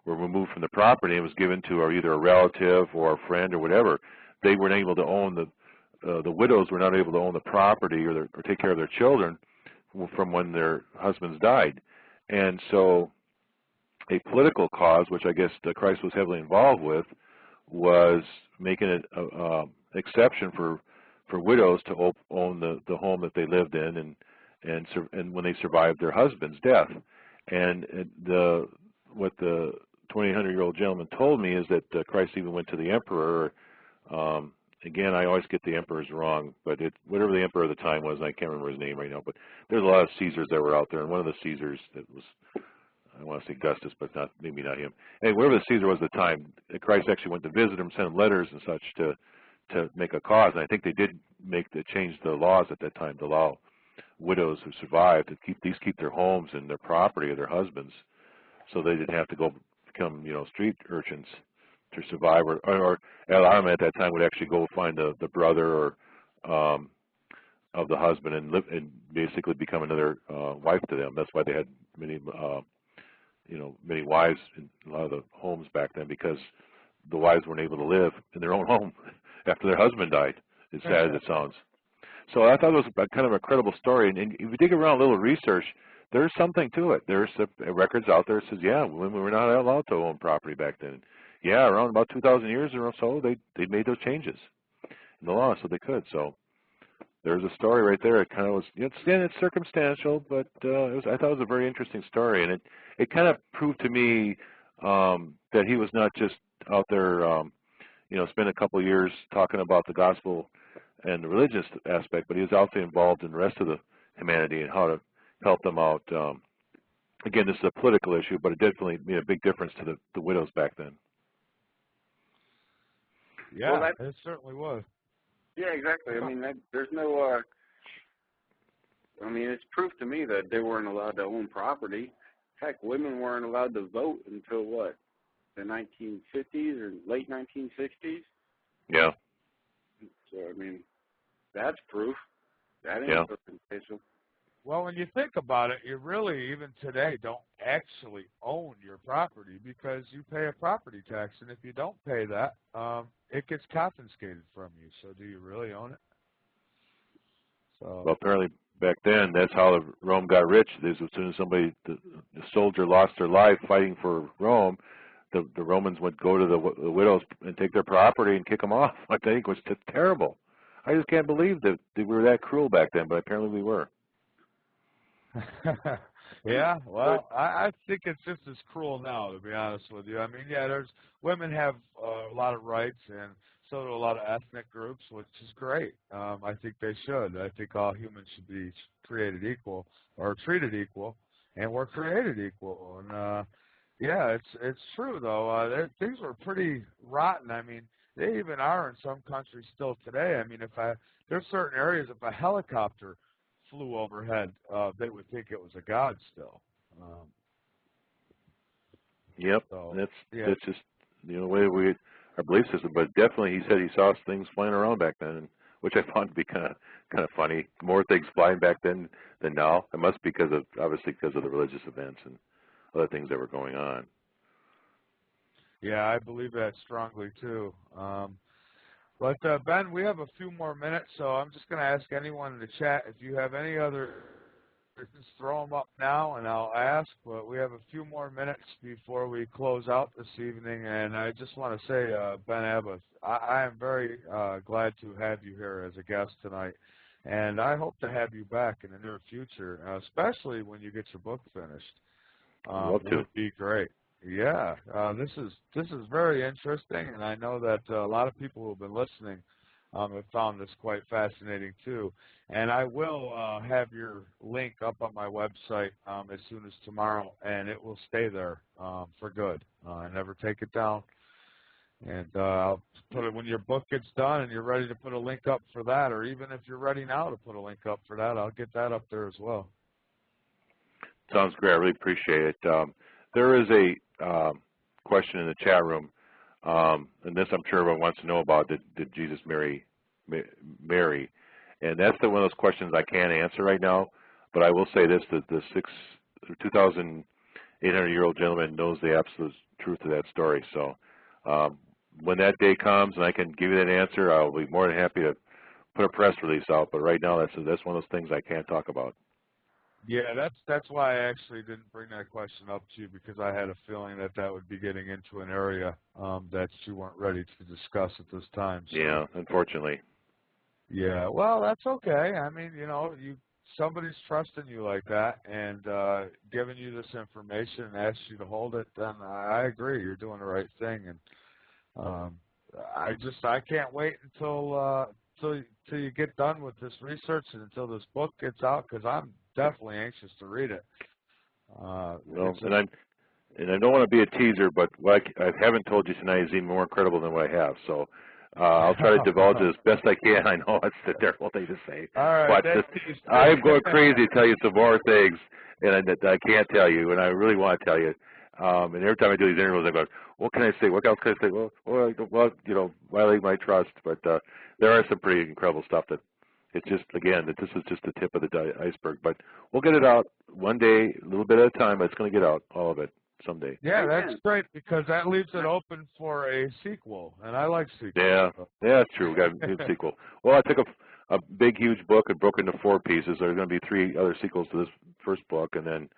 Speaker 2: were removed from the property and was given to either a relative or a friend or whatever. They weren't able to own the widows were not able to own the property or take care of their children from when their husbands died. And so a political cause, which I guess Christ was heavily involved with, was making it an exception for widows to own the home that they lived in and when they survived their husband's death. And what the 2,800-year-old gentleman told me is that Christ even went to the emperor. Again, I always get the emperors wrong, but whatever the emperor of the time was, and I can't remember his name right now, but there's a lot of Caesars that were out there, and one of the Caesars that was, I want to say Augustus, but maybe not him. Anyway, whatever the Caesar was at the time, Christ actually went to visit him, sent him letters and such to make a cause, and I think they did change the laws at that time to allow widows who survived to keep their homes and their property of their husbands, so they didn't have to go become street urchins to survive, or a lot of them at that time would actually go find the brother of the husband and live and basically become another wife to them. That's why they had many many wives in a lot of the homes back then, because the wives weren't able to live in their own home after their husband died, as sad as it sounds. So I thought it was kind of a credible story. And if you dig around a little research, there's something to it. There's records out there that says, yeah, women were not allowed to own property back then. Yeah, around about 2,000 years or so, they made those changes in the law so they could. So there's a story right there. It kind of was, it's circumstantial, but I thought it was a very interesting story. And it kind of proved to me that he was not just out there, spent a couple of years talking about the gospel and the religious aspect, but he was also involved in the rest of the humanity and how to help them out. Again, this is a political issue, but it definitely made a big difference to the widows back then.
Speaker 1: Yeah, well, it certainly was.
Speaker 4: Yeah, exactly. I mean, there's no, it's proof to me that they weren't allowed to own property. Heck, women weren't allowed to vote until what, the 1950s or late 1960s?
Speaker 2: Yeah.
Speaker 4: So, I mean, that's proof. That ain't circumstantial.
Speaker 1: Well, when you think about it, you really, even today, don't actually own your property because you pay a property tax, and if you don't pay that, it gets confiscated from you. So do you really own it? So,
Speaker 2: well, apparently back then, that's how Rome got rich. As soon as the soldier lost their life fighting for Rome, the Romans would go to the widows and take their property and kick them off. I think it was just terrible. I just can't believe that we were that cruel back then, but apparently we were.
Speaker 1: Yeah, well, I think it's just as cruel now, to be honest with you. I mean, yeah, women have a lot of rights, and so do a lot of ethnic groups, which is great. I think they should. I think all humans should be created equal or treated equal, and we're created equal. And yeah, it's true though. Things were pretty rotten. I mean, they even are in some countries still today. I mean, there's certain areas, if a helicopter flew overhead, they would think it was a god still.
Speaker 2: Yep,
Speaker 1: so,
Speaker 2: that's just the way our belief system. But definitely, he said he saw things flying around back then, which I found to be kind of funny. More things flying back then than now. It must be obviously because of the religious events and other things that were going on.
Speaker 1: Yeah, I believe that strongly too. But Ben, we have a few more minutes, so I'm just going to ask anyone in the chat if you have any other, just throw them up now and I'll ask. But we have a few more minutes before we close out this evening, and I just want to say, Ben Abbott, I am very glad to have you here as a guest tonight, and I hope to have you back in the near future, especially when you get your book finished.
Speaker 2: Love to.
Speaker 1: It would be great. Yeah, this is very interesting, and I know that a lot of people who have been listening have found this quite fascinating too. And I will have your link up on my website as soon as tomorrow, and it will stay there for good. I never take it down, and I'll put it when your book gets done and you're ready to put a link up for that, or even if you're ready now to put a link up for that, I'll get that up there as well.
Speaker 2: Sounds great. I really appreciate it. There is a question in the chat room, and this I'm sure everyone wants to know about. Did Jesus marry Mary? And that's one of those questions I can't answer right now. But I will say this: that the 2,800-year-old gentleman knows the absolute truth of that story. So when that day comes and I can give you that answer, I'll be more than happy to put a press release out. But right now, that's one of those things I can't talk about.
Speaker 1: Yeah, that's why I actually didn't bring that question up to you, because I had a feeling that would be getting into an area that you weren't ready to discuss at this time. So.
Speaker 2: Yeah, unfortunately.
Speaker 1: Yeah, well, that's okay. I mean, somebody's trusting you like that and giving you this information and asks you to hold it, then I agree. You're doing the right thing, and I can't wait until you get done with this research and until this book gets out, because I'm definitely anxious to read it.
Speaker 2: And I don't want to be a teaser, but what I haven't told you tonight is even more incredible than what I have. So I'll try to divulge it as best I can. I know it's a terrible thing to say.
Speaker 1: All right,
Speaker 2: but I'm going crazy to tell you some more things, and I can't tell you, and I really want to tell you. And every time I do these interviews, I go, what can I say? What else can I say? Well, you know, violate my trust. But there are some pretty incredible stuff that it's just, again, that this is just the tip of the iceberg. But we'll get it out one day, a little bit at a time. But it's going to get out, all of it, someday.
Speaker 1: Yeah, that's great because that leaves it open for a sequel, and I like sequels.
Speaker 2: Yeah, that's true. We got a good sequel. Well, I took a big, huge book and broke it into 4 pieces. There are going to be 3 other sequels to this first book, and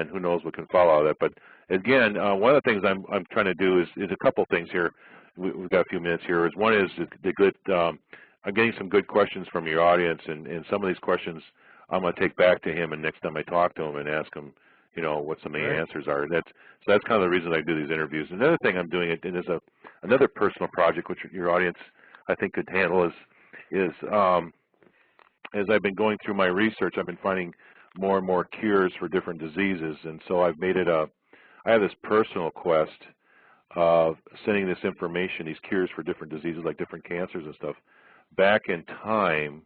Speaker 2: who knows what can follow out of that. But again, one of the things I'm trying to do is a couple things here. We've got a few minutes here. One is the good. I'm getting some good questions from your audience, and some of these questions I'm going to take back to him, and next time I talk to him and ask him, you know, what some of the answers are. So that's kind of the reason I do these interviews. Another thing I'm doing, and is another personal project which your audience I think could handle is as I've been going through my research, I've been finding more and more cures for different diseases, and so I've made it I have this personal quest of sending this information, these cures for different diseases like different cancers and stuff, back in time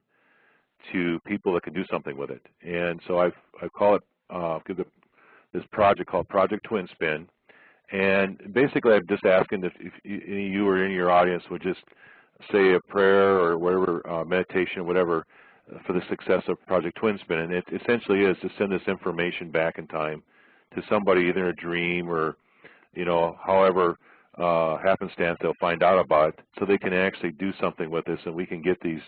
Speaker 2: to people that can do something with it. And so I call it this project called Project Twin Spin, and basically I'm just asking if any of you or any of your audience would just say a prayer or whatever, meditation, whatever, for the success of Project Twin Spin. And it essentially is to send this information back in time to somebody, either in a dream or, you know, however happenstance they'll find out about it, so they can actually do something with this, and we can get these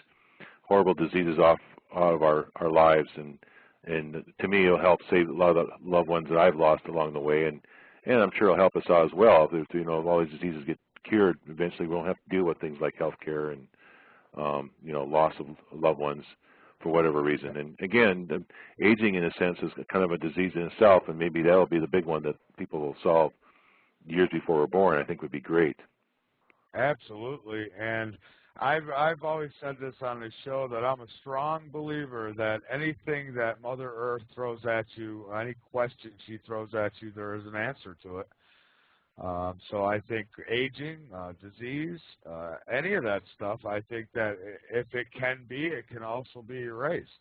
Speaker 2: horrible diseases out of our lives. And to me, it'll help save a lot of the loved ones that I've lost along the way, and I'm sure it'll help us out as well. If, you know, if all these diseases get cured, eventually we won't have to deal with things like healthcare and you know, loss of loved ones for whatever reason. And again, aging in a sense is kind of a disease in itself, and maybe that'll be the big one that people will solve years before we're born. I think would be great.
Speaker 1: Absolutely, and I've always said this on the show, that I'm a strong believer that anything that Mother Earth throws at you, any question she throws at you, there is an answer to it. So I think aging, disease, any of that stuff, I think that if it can be, it can also be erased.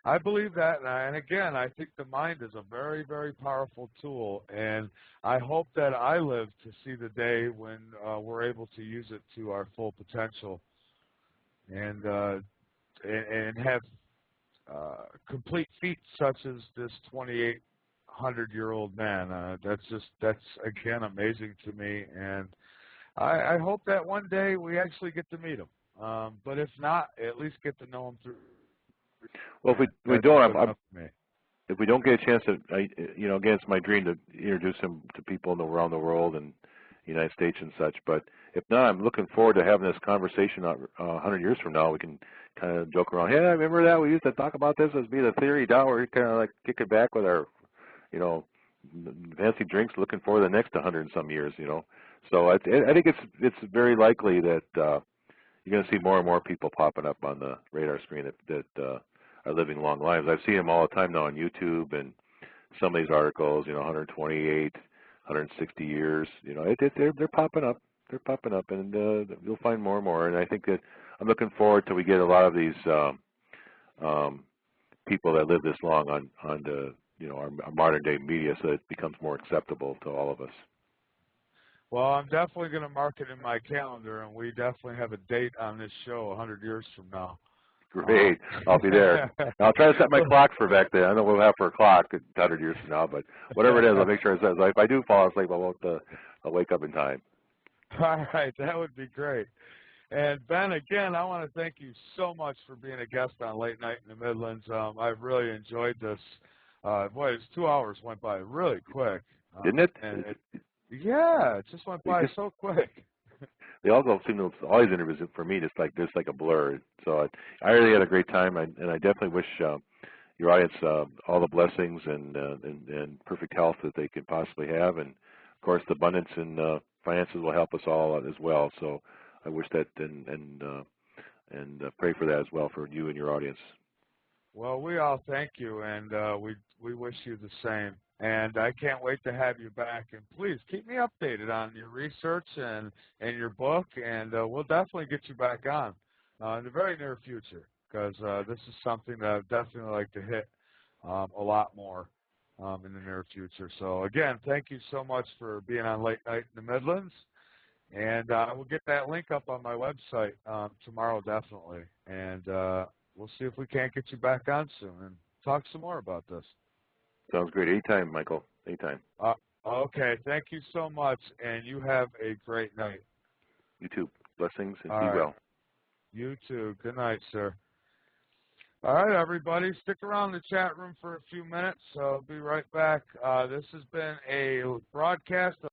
Speaker 1: I believe that, and again, I think the mind is a very, very powerful tool, and I hope that I live to see the day when we're able to use it to our full potential, and have complete feats such as this 2,800-year-old man. That's again amazing to me, and I hope that one day we actually get to meet him. But if not, at least get to know him through.
Speaker 2: Well, if we don't, if we don't get a chance to, you know, again, it's my dream to introduce him to people around the world and the United States and such. But if not, I'm looking forward to having this conversation 100 years from now. We can kind of joke around. Hey, I remember that we used to talk about this as be the theory. Now we're kind of like kick it back with our, you know, fancy drinks. Looking forward to the next 100 and some years. You know, so I think it's very likely that you're going to see more and more people popping up on the radar screen that are living long lives. I've seen them all the time now on YouTube, and some of these articles, you know, 128, 160 years, you know, they're popping up. They're popping up, and you'll find more and more. And I think that I'm looking forward till we get a lot of these people that live this long on the, you know, our modern day media, so it becomes more acceptable to all of us.
Speaker 1: Well, I'm definitely going to mark it in my calendar, and we definitely have a date on this show 100 years from now.
Speaker 2: Great. I'll be there. I'll try to set my clock for back then. I don't know what we'll have for a clock 100 years from now, but whatever it is, I'll make sure it says. If I do fall asleep, I'll wake up in time.
Speaker 1: All right. That would be great. And, Ben, again, I want to thank you so much for being a guest on Late Night in the Midlands. I've really enjoyed this. Boy, it's 2 hours went by really quick.
Speaker 2: Didn't it?
Speaker 1: Yeah, it just went by so quick.
Speaker 2: They also seem to, all these interviews for me just like a blur. So I really had a great time, and I definitely wish your audience all the blessings and perfect health that they could possibly have, and of course the abundance in finances will help us all as well. So I wish that and pray for that as well for you and your audience.
Speaker 1: Well, we all thank you, and we wish you the same. And I can't wait to have you back. And please keep me updated on your research and your book, and we'll definitely get you back on in the very near future, because this is something that I'd definitely like to hit a lot more. in the near future. So, again, thank you so much for being on Late Night in the Midlands. And I will get that link up on my website tomorrow, definitely. And we'll see if we can't get you back on soon and talk some more about this.
Speaker 2: Sounds great. Anytime, Michael. Anytime.
Speaker 1: Okay. Thank you so much, and you have a great night.
Speaker 2: You too. Blessings, and
Speaker 1: All
Speaker 2: be
Speaker 1: right.
Speaker 2: well.
Speaker 1: You too. Good night, sir. All right, everybody. Stick around the chat room for a few minutes. So I'll be right back. This has been a broadcast of